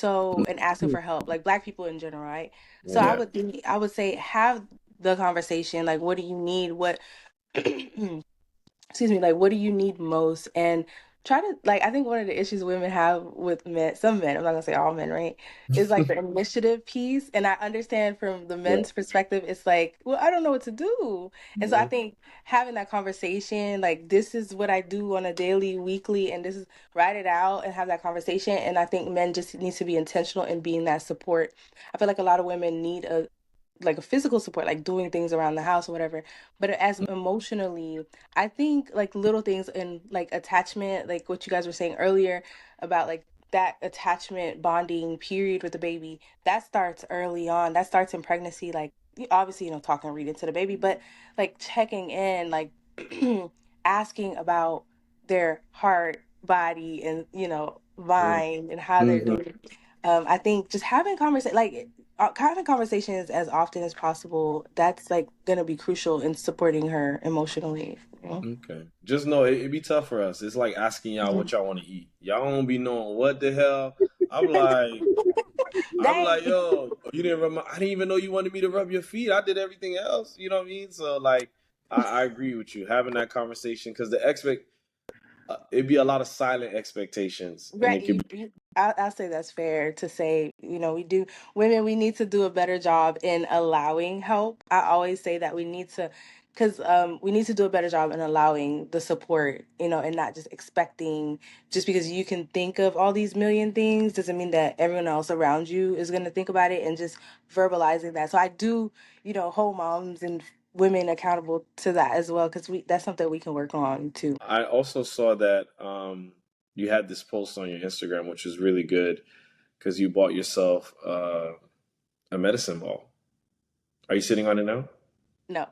asking for help, like Black people in general, right? So Yeah. I would say have the conversation. Like, what do you need? What excuse me, like what do you need most? And try to, like, I think one of the issues women have with men, some men, I'm not gonna say all men, right, is like the initiative piece. And I understand from the Yeah. men's perspective, it's like, well, I don't know what to do. And so I Mhm. think having that conversation, like, this is what I do on a daily, weekly, and this is, write it out and have that conversation. And I think men just need to be intentional in being that support. I feel like a lot of women need a physical support, like doing things around the house or whatever. But as emotionally, I think like little things and like attachment, like what you guys were saying earlier about like that attachment bonding period with the baby, that starts early on. That starts in pregnancy. Like, obviously, talking, reading to the baby, but like checking in, like asking about their heart, body, and mind, and how they're Mhm. doing. I think just having conversations as often as possible, that's like gonna be crucial in supporting her emotionally. Okay. Just know it be tough for us. It's like asking y'all Mhm. what y'all want to eat. Y'all don't be knowing what the hell. I'm like, I'm Dang. like, yo, you didn't rub I didn't even know you wanted me to rub your feet. I did everything else. You know what I mean? So like, I agree with you having that conversation because it'd be a lot of silent expectations, and Right. it could be. I'll say that's fair to say. Women, we need to do a better job in allowing help. I always say that because we need to do a better job in allowing the support, and not just expecting, just because you can think of all these million things doesn't mean that everyone else around you is going to think about it, and just verbalizing that. So I do, hold moms and women accountable to that as well, because that's something we can work on too. I also saw that you had this post on your Instagram, which was really good because you bought yourself a medicine ball. Are you sitting on it now? No.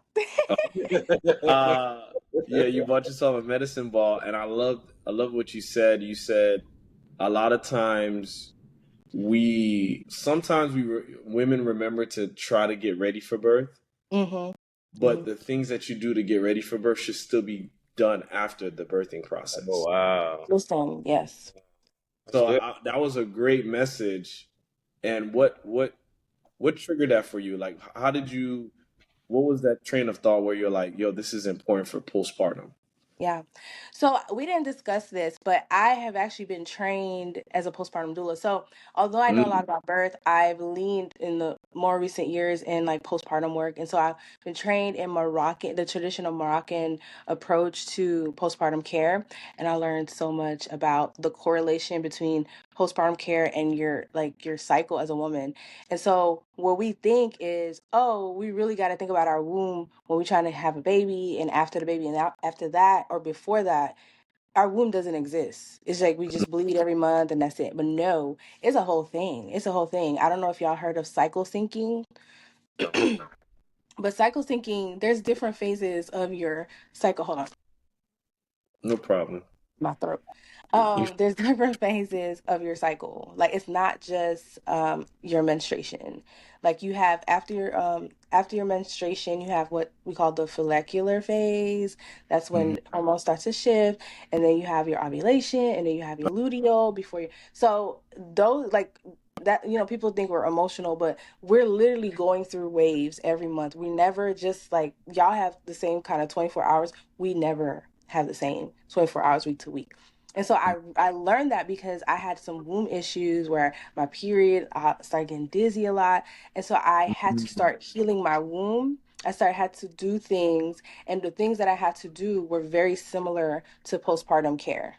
Uh, yeah, you bought yourself a medicine ball, and I love what you said. You said a lot of times women remember to try to get ready for birth, hmm but the things that you do to get ready for birth should still be done after the birthing Oh process. wow, Listen, yes. that's So good. that was a great message. And what triggered that for you? Like, how did you? What was that train of thought where you're like, yo, this is important for postpartum? Yeah. So we didn't discuss this, but I have actually been trained as a postpartum doula. So although I know a lot Mm, about birth, I've leaned in the more recent years in like postpartum work. And so I've been trained in the traditional Moroccan approach to postpartum care. And I learned so much about the correlation between postpartum care and your cycle as a woman. And so what we think is, oh, we really got to think about our womb when we're trying to have a baby, and after the baby, and after that or before that, our womb doesn't exist. It's like we just bleed every month and that's it. But no, it's a whole thing. It's a whole thing. I don't know if y'all heard of cycle syncing, no, but cycle syncing, there's different phases of your cycle. Hold on. no problem. My throat. You, There's different phases of your cycle. Like, it's not just your menstruation. Like, you have after your menstruation, you have what we call the follicular phase. That's Mhm. when hormones start to shift, and then you have your ovulation, and then you have your luteal before you. So those, like that, people think we're emotional, but we're literally going through waves every month. We never just, like, y'all have the same kind of 24 hours. We never have the same 24 hours week to week. And so I learned that because I had some womb issues where my period, I started getting dizzy a lot. And so I had to start healing my womb. Had to do things, and the things that I had to do were very similar to postpartum care.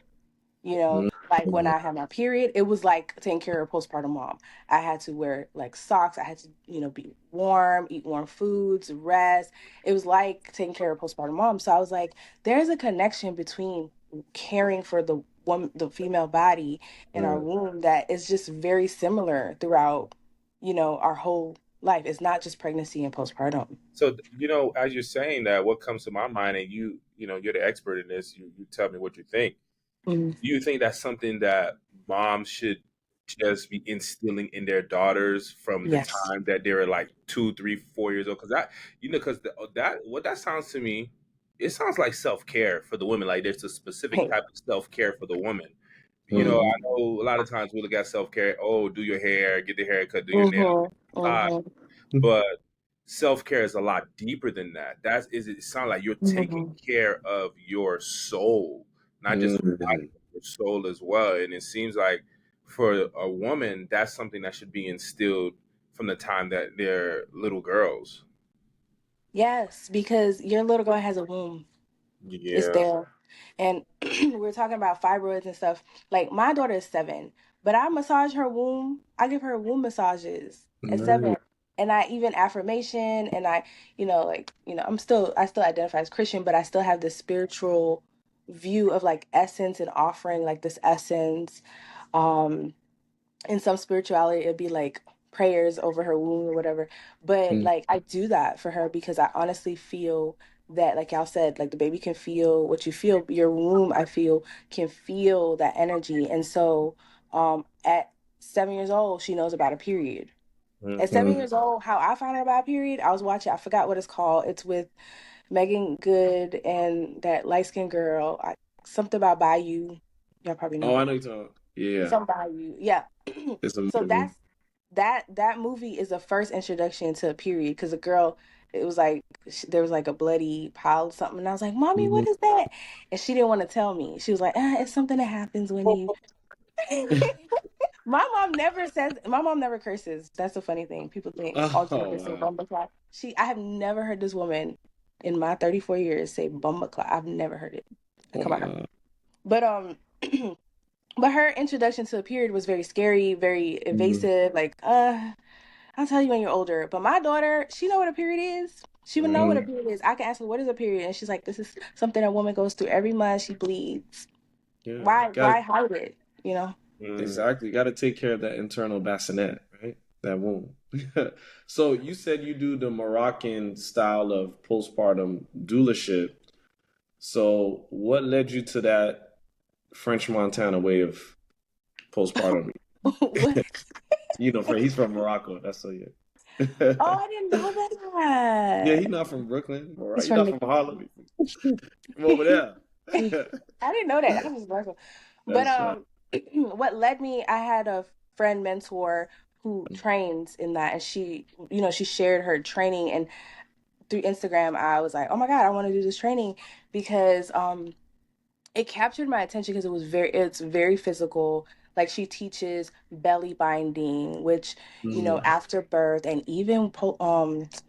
Like when Mhm. I had my period, it was like taking care of a postpartum mom. I had to wear like socks. I had to, be warm, eat warm foods, rest. It was like taking care of a postpartum mom. So I was like, there's a connection between caring for the woman, the female body in our Mm. womb, that is just very similar throughout, our whole life. It's not just pregnancy and postpartum. So as you're saying that, what comes to my mind, and you're the expert in this. You tell me what you think. Mm. Do you think that's something that moms should just be instilling in their daughters from the Yes. time that they're like 2, 3, 4 years old? Because that, because that what that sounds to me, it sounds like self care for the women. Like there's a specific Hey. type of self care for the woman. Mm. I know a lot of times we look at self care. Oh, do your hair, get the haircut, do your nails, Mm-hmm. massage. Mm-hmm. But self care is a lot deeper than that. It sounds like you're taking Mm-hmm. care of your soul, not just your body, Mm. but your soul as well. And it seems like for a woman, that's something that should be instilled from the time that they're little girls. Yes, because your little girl has a womb. It's Yeah. there. And we're talking about fibroids and stuff. Like my daughter is 7, but I massage her womb. I give her womb massages at Nice. 7. And I even affirmation and I still identify as Christian, but I still have this spiritual view of like essence and offering like this essence. Um in some spirituality it'd be like prayers over her womb or whatever, but Mm. like I do that for her because I honestly feel that, like y'all said, like the baby can feel what you feel. Your womb, I feel, can feel that energy. And so at 7 years old she knows about a period. At seven Mm-hmm. Mm. years old, how I found out about a period, I was watching, I forgot what it's called, it's with Megan Good and that light-skinned girl, something about Bayou, y'all probably Oh, know I it. know you're talking. Yeah, Some Bayou, yeah. it's a So movie. that movie is the first introduction to a period because a girl, it was like there was like a bloody pile or something, and I was like, "Mommy, what Mhm. is that?" And she didn't want to tell me. She was like, "It's something that happens when you." My mom never curses. That's the funny thing. People think all Oh Jamaicans say wow. bumba clock. I have never heard this woman in my 34 years say bumba clock. I've never heard it come out of her. Wow. But but her introduction to a period was very scary, very Mm. evasive. Like, I'll tell you when you're older. But my daughter, she know what a period is. She would know what a Mm. period is. I can ask her, what is a period? And she's like, this is something a woman goes through every month. She bleeds. Yeah. Got Why hide it? You know? Mm. exactly. Got to take care of that internal bassinet, right? That womb. So you said you do the Moroccan style of postpartum doulaship. So what led you to that French Montana way of postpartum? What? He's from Morocco. That's so yeah. Oh, I didn't know Yeah, that. he's not from Brooklyn, all right. He's He's from not the. from Harlem. From over there. I didn't know that. I was just but That's fine. what led me? I had a friend mentor who trains in that, and she shared her training, and through Instagram, I was like, oh my God, I want to do this training because it captured my attention because it's very physical. Like she teaches belly binding, which Mm. after birth and even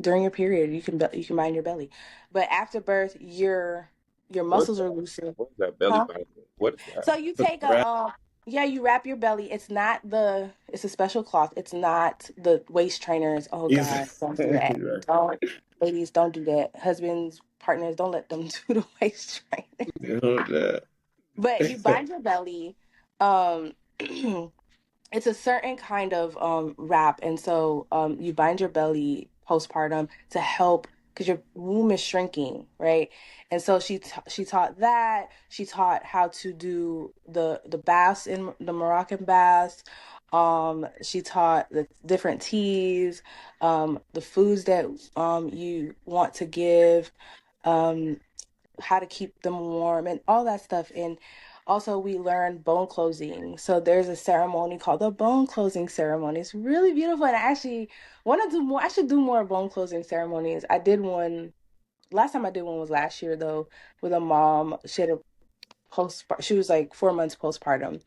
during your period you can bind your belly, but after birth your What's muscles are that? looser. What is that belly Huh? button? What is that? So you Put take the wrap. yeah, you wrap your belly. It's a special cloth. It's not the waist trainers. Oh Yes. God, don't do that. Right. Don't, ladies, don't do that. Husbands, partners, don't let them do the waist trainer. You know that. But you bind your belly. Um, it's a certain kind of wrap, and so you bind your belly postpartum to help because your womb is shrinking, right? And so she taught that. She taught how to do the baths in the Moroccan baths. She taught the different teas, the foods that you want to give. Um, how to keep them warm and all that stuff. And also we learned bone closing. So there's a ceremony called the bone closing ceremony. It's really beautiful. And I actually want to do more. I should do more bone closing ceremonies. I did one last time I did one was last year though, with a mom. She was like 4 months postpartum.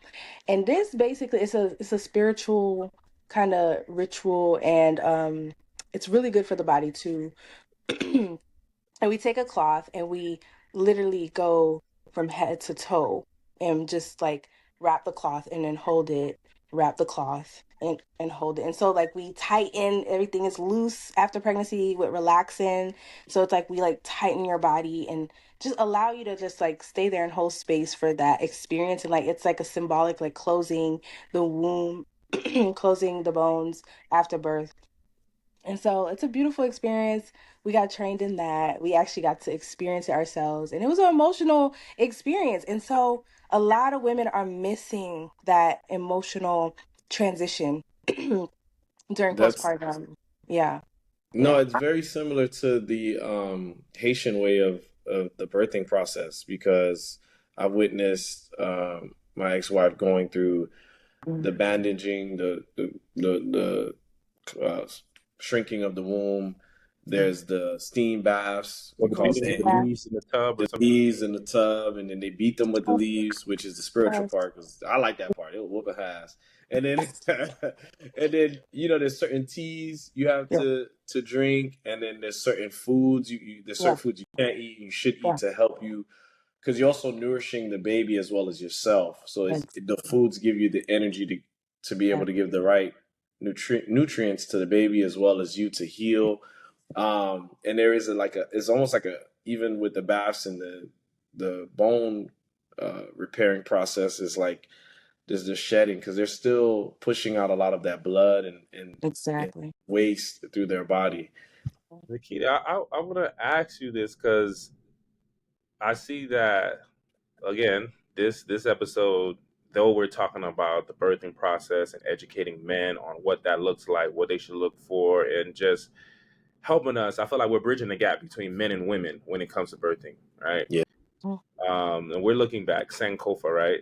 And this basically it's a spiritual kind of ritual and it's really good for the body too. And we take a cloth and we literally go from head to toe and just like wrap the cloth and then hold it, wrap the cloth and hold it. And so like we tighten, everything is loose after pregnancy with relaxing. So it's like we like tighten your body and just allow you to just like stay there and hold space for that experience. And like it's like a symbolic like closing the womb, closing the bones after birth. And so it's a beautiful experience. we got trained in that. We actually got to experience it ourselves, and it was an emotional experience. And so a lot of women are missing that emotional transition during That's postpartum. Yeah, no, yeah. it's very similar to the Haitian way of the birthing process because I've witnessed my ex-wife going through Mm. the bandaging, the shrinking of the womb. There's the steam baths. Or We the call beating it with the Yeah. leaves in the tub or the something. leaves in the tub, and then they beat them with the Oh, leaves, which is the spiritual yes. part because I like that part. It'll whoop a ass. And then, and then there's certain teas you have Yeah, to drink, and then there's certain foods there's yeah, certain foods you can't eat, you should eat yeah. to help you because you're also nourishing the baby as well as yourself. So Ex- the foods give you the energy to be yeah, able to give the right nutrients to the baby as well as you to heal. And there is it's almost like a even with the baths and the bone repairing process is like there's the shedding because they're still pushing out a lot of that blood and exactly. waste through their body. Nikita, I want to ask you this because I see that again. This episode, though we're talking about the birthing process and educating men on what that looks like, what they should look for, and just helping us. I feel like we're bridging the gap between men and women when it comes to birthing, right? Yeah. Mm, And we're looking back, Sankofa, right?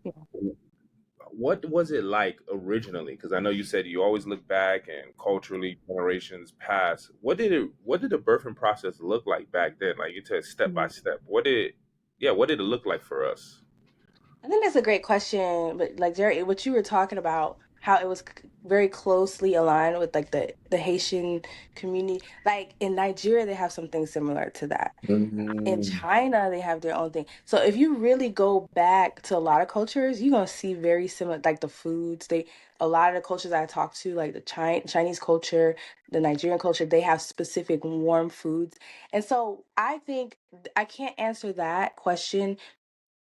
yeah. What was it like originally? Because I know you said you always look back and culturally generations past. What did the birthing process look like back then? Like you said, step by Mm. step. What did it look like for us? I think that's a great question, but like Jerry, what you were talking about, how it was very closely aligned with like the Haitian community. Like in Nigeria, they have something similar to that. In Mm, China, they have their own thing. So if you really go back to a lot of cultures, you're gonna see very similar, like the foods. A lot of the cultures I talk to, like the Chinese culture, the Nigerian culture, they have specific warm foods. And so I think I can't answer that question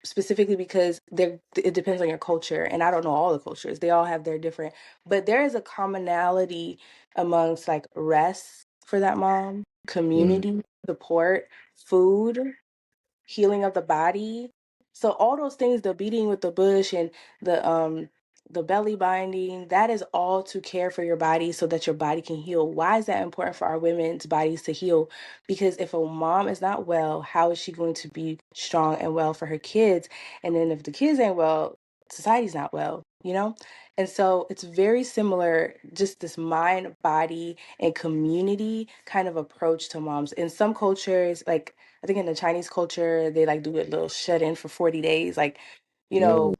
specifically because it depends on your culture, and I don't know all the cultures. They all have their different, but there is a commonality amongst like rest for that mom, mm, community support, food, healing of the body. So all those things, the beating with the bush and the belly binding, that is all to care for your body so that your body can heal. Why is that important for our women's bodies to heal? Because if a mom is not well, how is she going to be strong and well for her kids? And then if the kids ain't well, society's not well, you know? And so it's very similar, just this mind, body, and community kind of approach to moms. In some cultures, like I think in the Chinese culture, they like do a little shut in for 40 days. Like, you mm. know,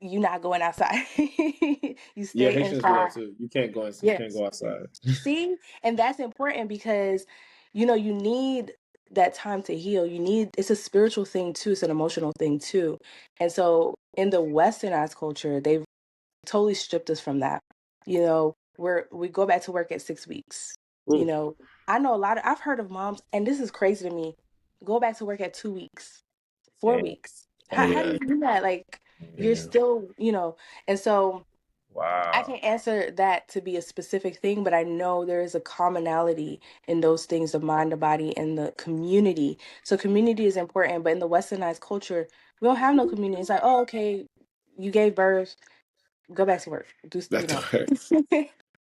you not going outside. You Yeah, stay Haitians do inside. that too. You can't go you can't Yes. go outside. See? And that's important because, you need that time to heal. It's a spiritual thing too, it's an emotional thing too. And so in the westernized culture, they've totally stripped us from that. We go back to work at 6 weeks. You Oof. know, I know I've heard of moms, and this is crazy to me, go back to work at 2 weeks, four And, weeks. How do Yeah. you do that? Like you're Yeah. still, and so I wow. can't answer that to be a specific thing, but I know there is a commonality in those things, the mind, the body, and the community. So community is important, but in the westernized culture, we don't have no community. It's like, oh, okay, you gave birth, go back to work. That's right.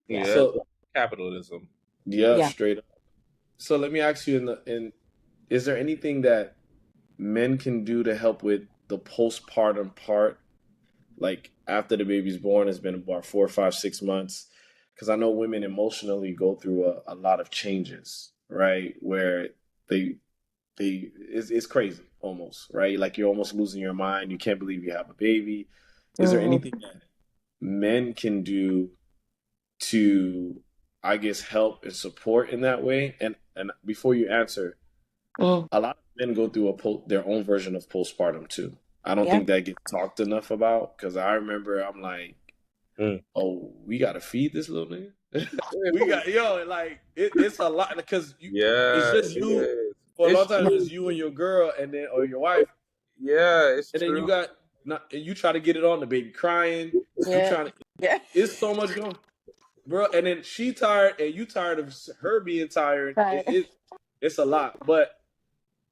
Yeah. Yeah, So capitalism. yeah, Yeah. straight up. So let me ask you in is there anything that men can do to help with the postpartum part? Like after the baby's born, it's been about 4, 5, 6 months. Because I know women emotionally go through a lot of changes, right? Where they it's crazy almost, right? Like you're almost losing your mind. You can't believe you have a baby. Is there Mhm. anything that men can do to, I guess, help and support in that way? And before you answer, Mm. a lot of men go through their own version of postpartum too. I don't Yeah. think that gets talked enough about because I remember I'm like, Mm. oh, we gotta feed this little nigga. We got like it's a lot because it's Yeah, just it you is. for a long It's time. It's true. you and your girl, and then or your wife, Yeah, it's and then you true. got not. And you try to get it on the baby crying. You Yeah. trying to. Yeah. It's so much going. bro. And then she tired, and you tired of her being tired. Right. It's a lot. But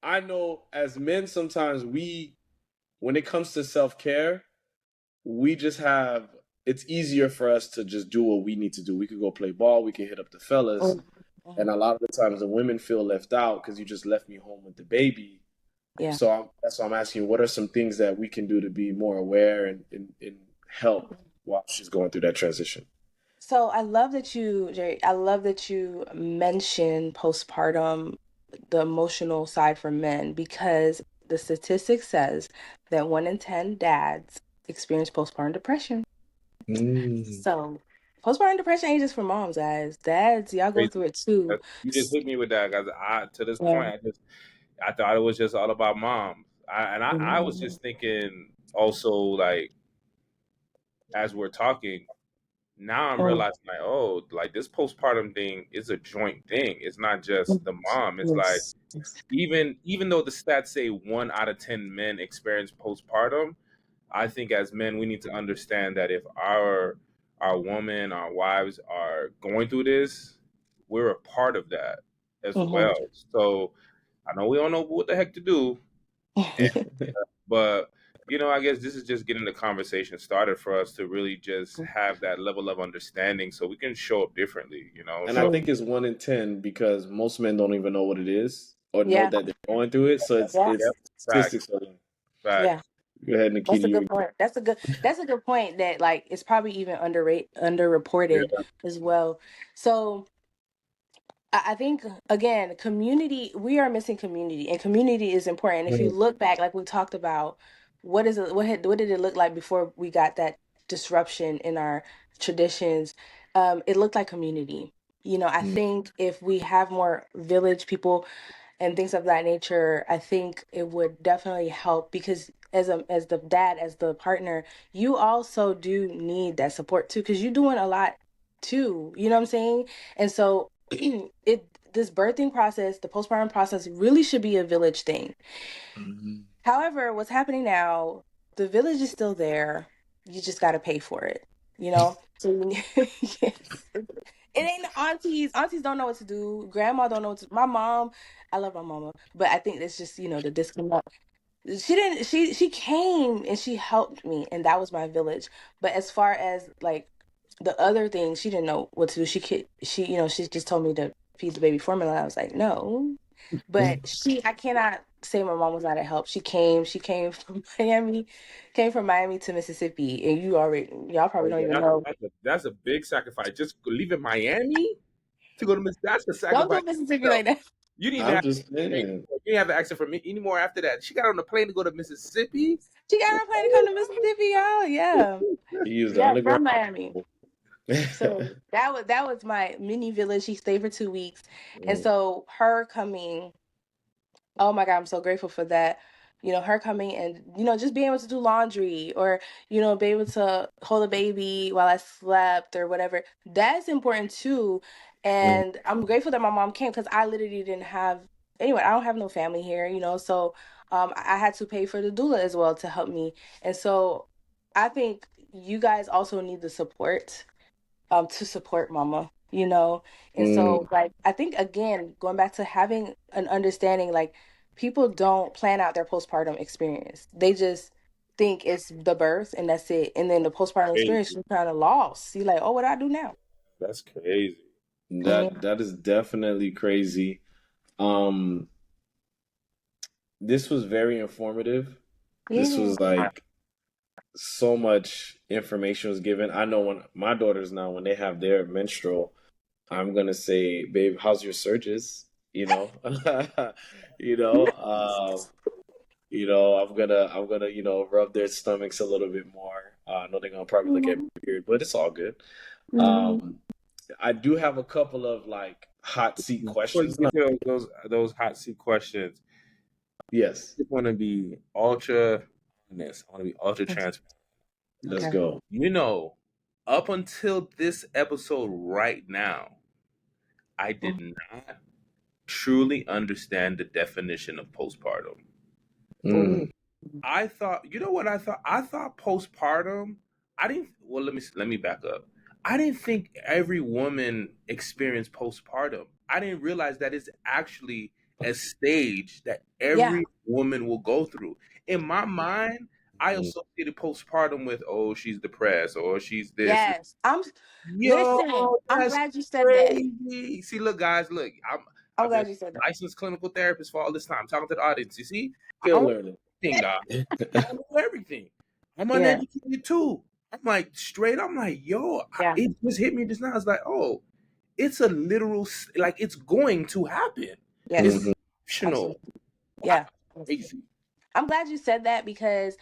I know as men, sometimes when it comes to self-care, we just have, it's easier for us to just do what we need to do. We could go play ball, we can hit up the fellas. And a lot of the times the women feel left out because you just left me home with the baby. Yeah. So that's why I'm asking, what are some things that we can do to be more aware and help while she's going through that transition? So I love that you, Jerry, I love that you mentioned postpartum, the emotional side for men, because the statistic says that 1 in 10 dads experience postpartum depression. So postpartum depression ain't just for moms, guys. Dads, y'all go Crazy. through it too. You just hit me with that, guys. To this point, I thought it was just all about moms. I was just thinking also, like, as we're talking, now I'm realizing, like, oh, like, this postpartum thing is a joint thing. It's not just the mom. It's like, even though the stats say 1 out of 10 men experience postpartum, I think as men we need to understand that if our women, our wives are going through this, we're a part of that as well. So I know we don't know what the heck to do, but I guess this is just getting the conversation started for us to really just have that level of understanding so we can show up differently. And I So think it's 1 in 10 because most men don't even know what it is or know Yeah. that they're going through it. So it's Yeah. yep, fact, statistics. Are fact. Yeah. Go ahead, That's a Nikita. good point. That's a good point that like it's probably even underreported Yeah. as well. So I think again, community, we are missing community, and community is important. If you look back, like we talked about, what did it look like before we got that disruption in our traditions? It looked like community. I think if we have more village people and things of that nature, I think it would definitely help because as the dad, as the partner, you also do need that support too, because you're doing a lot too. You know what I'm saying? And so this birthing process, the postpartum process, really should be a village thing. However, what's happening now, the village is still there. You just got to pay for it. So yes. It ain't the aunties. Aunties don't know what to do. Grandma don't know what to. My mom, I love my mama, but I think it's just the disconnect. She didn't. She came and she helped me, and that was my village. But as far as like the other things, she didn't know what to do. She just told me to feed the baby formula. I was like, no. But I cannot say my mom was not a help. She came. She came from Miami, to Mississippi, and y'all Oh, probably don't yeah, even know. that's a big sacrifice. Just leaving Miami to go to Miss. That's a Don't sacrifice. do Mississippi So like that. you didn't even I'm have just to, saying. you didn't have to ask her for me anymore after that. She got on the plane to go to Mississippi. She got on a plane to come to Mississippi, y'all. Yeah, He used the yeah, underground. from Miami. So that was my mini village. She stayed for 2 weeks, and so her coming. Oh my God, I'm so grateful for that. Her coming and just being able to do laundry or be able to hold a baby while I slept or whatever. That's important too. And I'm grateful that my mom came because I literally didn't have anyone. I don't have no family here, so I had to pay for the doula as well to help me. And so I think you guys also need the support to support mama. And so like I think again going back to having an understanding, like people don't plan out their postpartum experience. They just think it's the birth and that's it, and then the postpartum Crazy. experience you're kind of lost. You're like, oh, what do I do now? That's crazy. That is definitely crazy. This was very informative. This Yeah. was like so much information was given. I know when my daughters now, when they have their menstrual, I'm gonna say, babe, how's your surges? You know, you know, I'm gonna rub their stomachs a little bit more. I know they're gonna probably look at me weird, but it's all good. Um, I do have a couple of like hot seat Before you questions. get to those hot seat questions, Yes, I just want to be ultra honest. I want to be ultra transparent. let's Okay. go. Up until this episode right now, I did not truly understand the definition of postpartum. Mm. I thought, you know what I thought? I thought postpartum. I didn't. Well, let me back up. I didn't think every woman experienced postpartum. I didn't realize that it's actually a stage that every woman will go through. In my mind, I associated postpartum with, oh, she's depressed or she's this. Yes. Yo, Listen, I'm that's glad you said that. crazy. See, look, guys, look, I'm I've been glad you said a that. licensed clinical therapist for all this time, talking to the audience. You see, I Still don't know learning. everything, guys. I don't know everything. I'm Yeah. uneducated too. I'm like straight. I'm like, yo, Yeah. it just hit me just now. It's like, oh, it's a literal, like it's going to happen. It's Yes. not optional. Absolutely. Wow, Yeah. crazy. I'm glad you said that because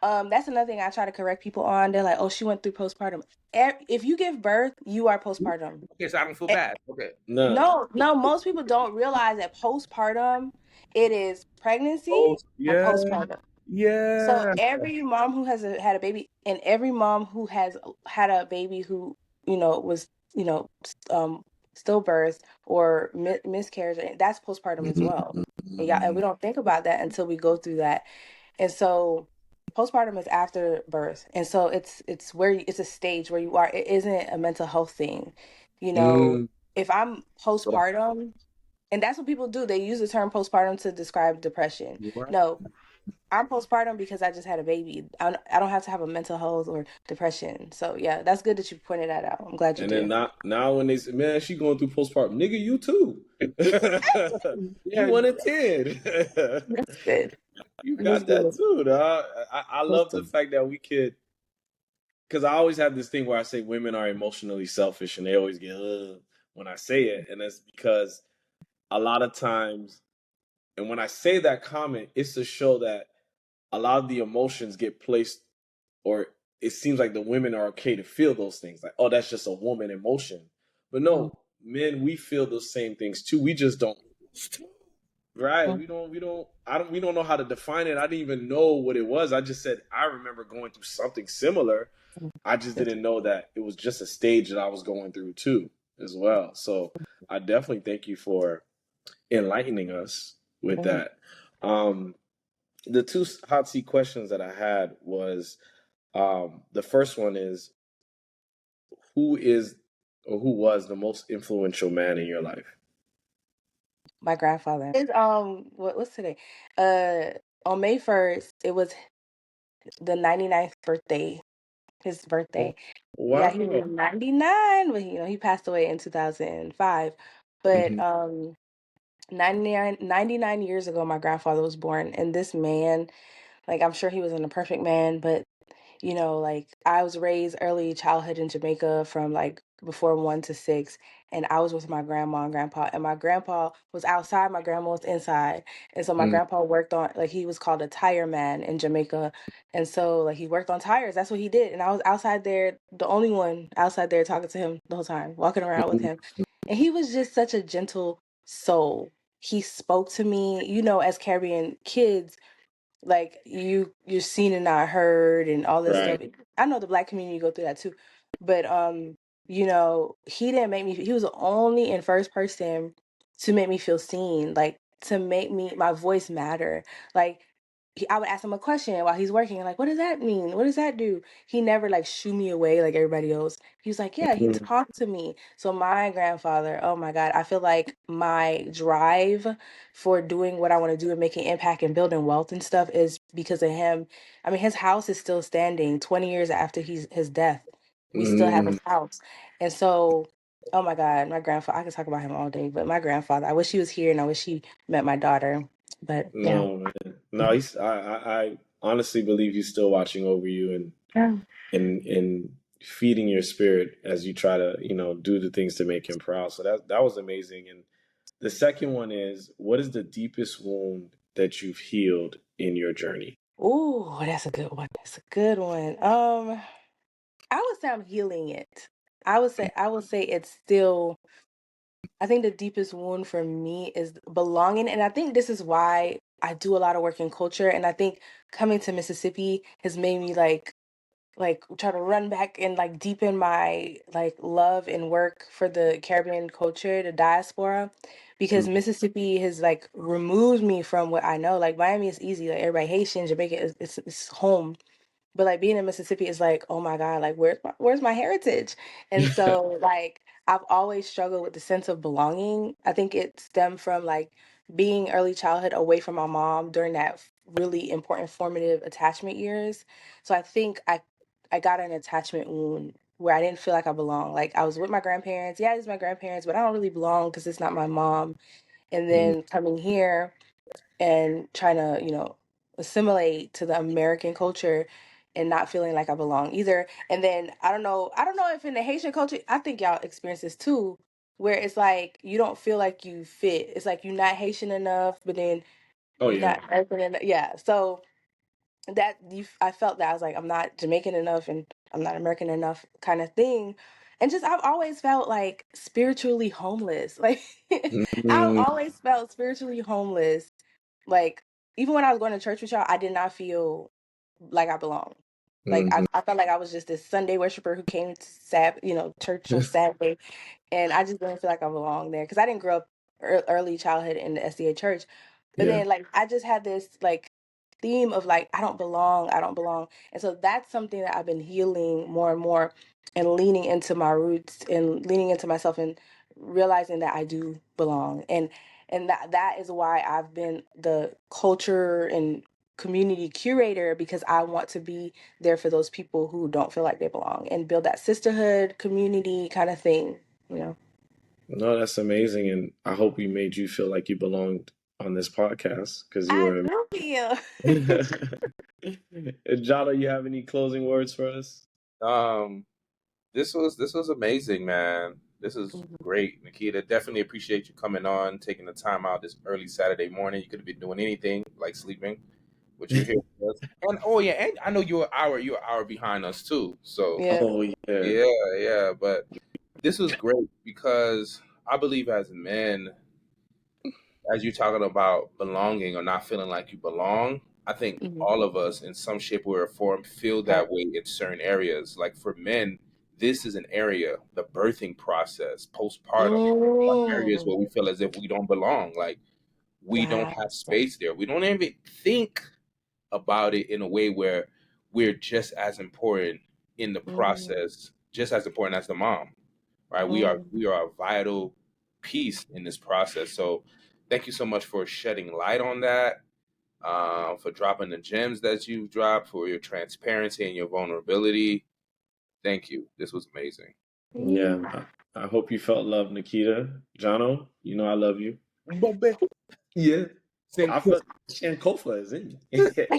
that's another thing I try to correct people on. They're like, "Oh, she went through postpartum." If you give birth, you are postpartum. Okay, so I don't feel Eh, bad. Okay. No. No, most people don't realize that postpartum, it is pregnancy Oh, and yeah, postpartum. So yeah. every mom who has had a baby, and every mom who has had a baby who was um stillbirth or miscarriage, that's postpartum as well. And yeah, and we don't think about that until we go through that. And so postpartum is after birth, and so it's where it's a stage where you are. It isn't a mental health thing, you know. Mm. If I'm So postpartum, and that's what people do, they use the term postpartum to describe depression. Right. No, I'm postpartum because I just had a baby. I don't have to have a mental health or depression. So yeah, that's good that you pointed that out. I'm glad you and then did. now when they say, man, she going through postpartum, nigga, you too. You Yeah, 1 in 10. That's good. You That's got that good. too, dog. I That's love the good. fact that we could, because I always have this thing where I say women are emotionally selfish, and they always get when I say it, and that's because a lot of times, and when I say that comment, it's to show that a lot of the emotions get placed, or it seems like the women are okay to feel those things, like, oh, that's just a woman emotion. But no, men, we feel those same things too. We just don't. Right. Mhm. We don't know how to define it. I didn't even know what it was. I just said I remember going through something similar. I just didn't know that it was just a stage that I was going through too, as well. So I definitely thank you for enlightening us with Mhm. that. Um, the two hot seat questions that I had was, the first one is, who is or who was the most influential man in your life? My grandfather. It's what's today? On May 1st, it was the 99th birthday. His birthday. Yeah, he was Wow. 99, but he passed away in 2005. But Mhm. 99 years ago, my grandfather was born, and this man, like, I'm sure he wasn't a perfect man, but like, I was raised early childhood in Jamaica from like before 1 to 6, and I was with my grandma and grandpa, and my grandpa was outside, my grandma was inside. And so my Mm, grandpa worked on, like, he was called a tire man in Jamaica. And so, like, he worked on tires. That's what he did. And I was outside there, the only one outside there talking to him the whole time, walking around with mm, him. And he was just such a gentle soul. He spoke to me, as Caribbean kids, like, you're seen and not heard and all this right. stuff. I know the Black community go through that too, but he didn't make me. He was the only and first person to make me feel seen, like, to make me my voice matter. Like, I would ask him a question while he's working, like, what does that mean? What does that do? He never like shoo me away like everybody else. He was like, yeah, he Mm, talked to me. So my grandfather, oh my God, I feel like my drive for doing what I want to do and making impact and building wealth and stuff is because of him. I mean, his house is still standing 20 years after his death. We still have mm. his house. And so, oh my God, my grandfather, I could talk about him all day, but my grandfather, I wish he was here and I wish he met my daughter. But yeah. No, man. No, I honestly believe he's still watching over you, and Yeah. and feeding your spirit as you try to, do the things to make him proud. So that was amazing. And the second one is, what is the deepest wound that you've healed in your journey? Ooh, that's a good one. That's a good one. I would say I'm healing it. I would say it's still, I think the deepest wound for me is belonging. And I think this is why I do a lot of work in culture. And I think coming to Mississippi has made me like try to run back and like deepen my like love and work for the Caribbean culture, the diaspora, because Mm, Mississippi has like removed me from what I know. Like, Miami is easy, like everybody Haitian, Jamaican is it's home. but like being in Mississippi is like, oh my God, like where's my heritage? And so like I've always struggled with the sense of belonging. I think it stemmed from like being early childhood away from my mom during that really important formative attachment years. So I think I got an attachment wound where I didn't feel like I belonged. Like I was with my grandparents. Yeah, it's my grandparents, but I don't really belong because it's not my mom. And then coming here and trying to, assimilate to the American culture and not feeling like I belong either. And then I don't know if in the Haitian culture, I think y'all experience this too, where it's like you don't feel like you fit. It's like you're not Haitian enough, but then Oh you're yeah. not American enough. Yeah. So I felt that I was like, I'm not Jamaican enough and I'm not American enough kind of thing. And just I've always felt like spiritually homeless. Like I've Mm-hmm. always felt spiritually homeless. Like even when I was going to church with y'all, I did not feel like I belonged. Like I felt like I was just this Sunday worshiper who came to church on Saturday, and I just didn't feel like I belonged there because I didn't grow up early childhood in the SDA church. But Yeah. then like I just had this like theme of like I don't belong, I don't belong. And so that's something that I've been healing more and more and leaning into my roots and leaning into myself and realizing that I do belong. And that is why I've been the culture and community curator, because I want to be there for those people who don't feel like they belong and build that sisterhood community kind of thing, you know. No, that's amazing, and I hope we made you feel like you belonged on this podcast because you I were. do feel. Jana, you have any closing words for us? This was amazing, man. This is great, Nikita. Definitely appreciate you coming on, taking the time out this early Saturday morning. You could have been doing anything like sleeping, but you're here with us. And oh yeah, and I know you're an hour behind us too. So Yeah. Oh yeah. yeah. But this was great because I believe as men, as you're talking about belonging or not feeling like you belong, I think Mhm. all of us in some shape or form feel Right. that way in certain areas. Like for men, this is an area, the birthing process, postpartum, are areas Mm. where we feel as if we don't belong. Like we don't have Yes. space there. We don't even think about it in a way where we're just as important in the Mm. process, just as important as the mom, right? We are Mm. we are a vital piece in this process. So thank you so much for shedding light on that, for dropping the gems that you've dropped, for your transparency and your vulnerability. Thank you. This was amazing. Yeah. Mm. I hope you felt love, Nikita. Jano, you know I love you. Bobby. Yeah. Same I question. felt Kofa is in me. I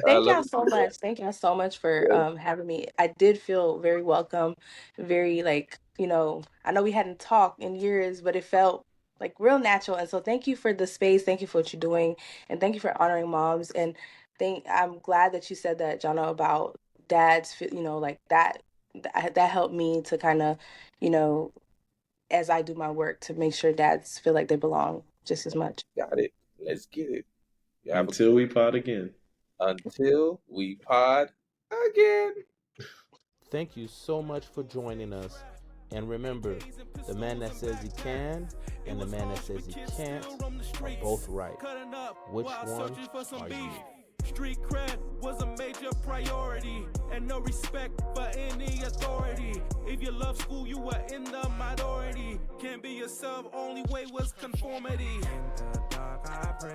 Thank love y'all so much. Thank y'all so much for it. having me. I did feel very welcome, very like, I know we hadn't talked in years, but it felt like real natural. And so thank you for the space. Thank you for what you're doing. And thank you for honoring moms. And I'm glad that you said that, Jana, about dads, like that helped me to kind of, you know, as I do my work to make sure dads feel like they belong just as much. Got it. Let's get it. You have a Until we pod again. until we pod again. Thank you so much for joining us. And remember, the man that says he can and the man that says he can't are both right. Which one are you? Street cred was a major priority, and no respect for any authority. If you love school, you were in the minority. Can't be yourself, only way was conformity. In the dark, I pray.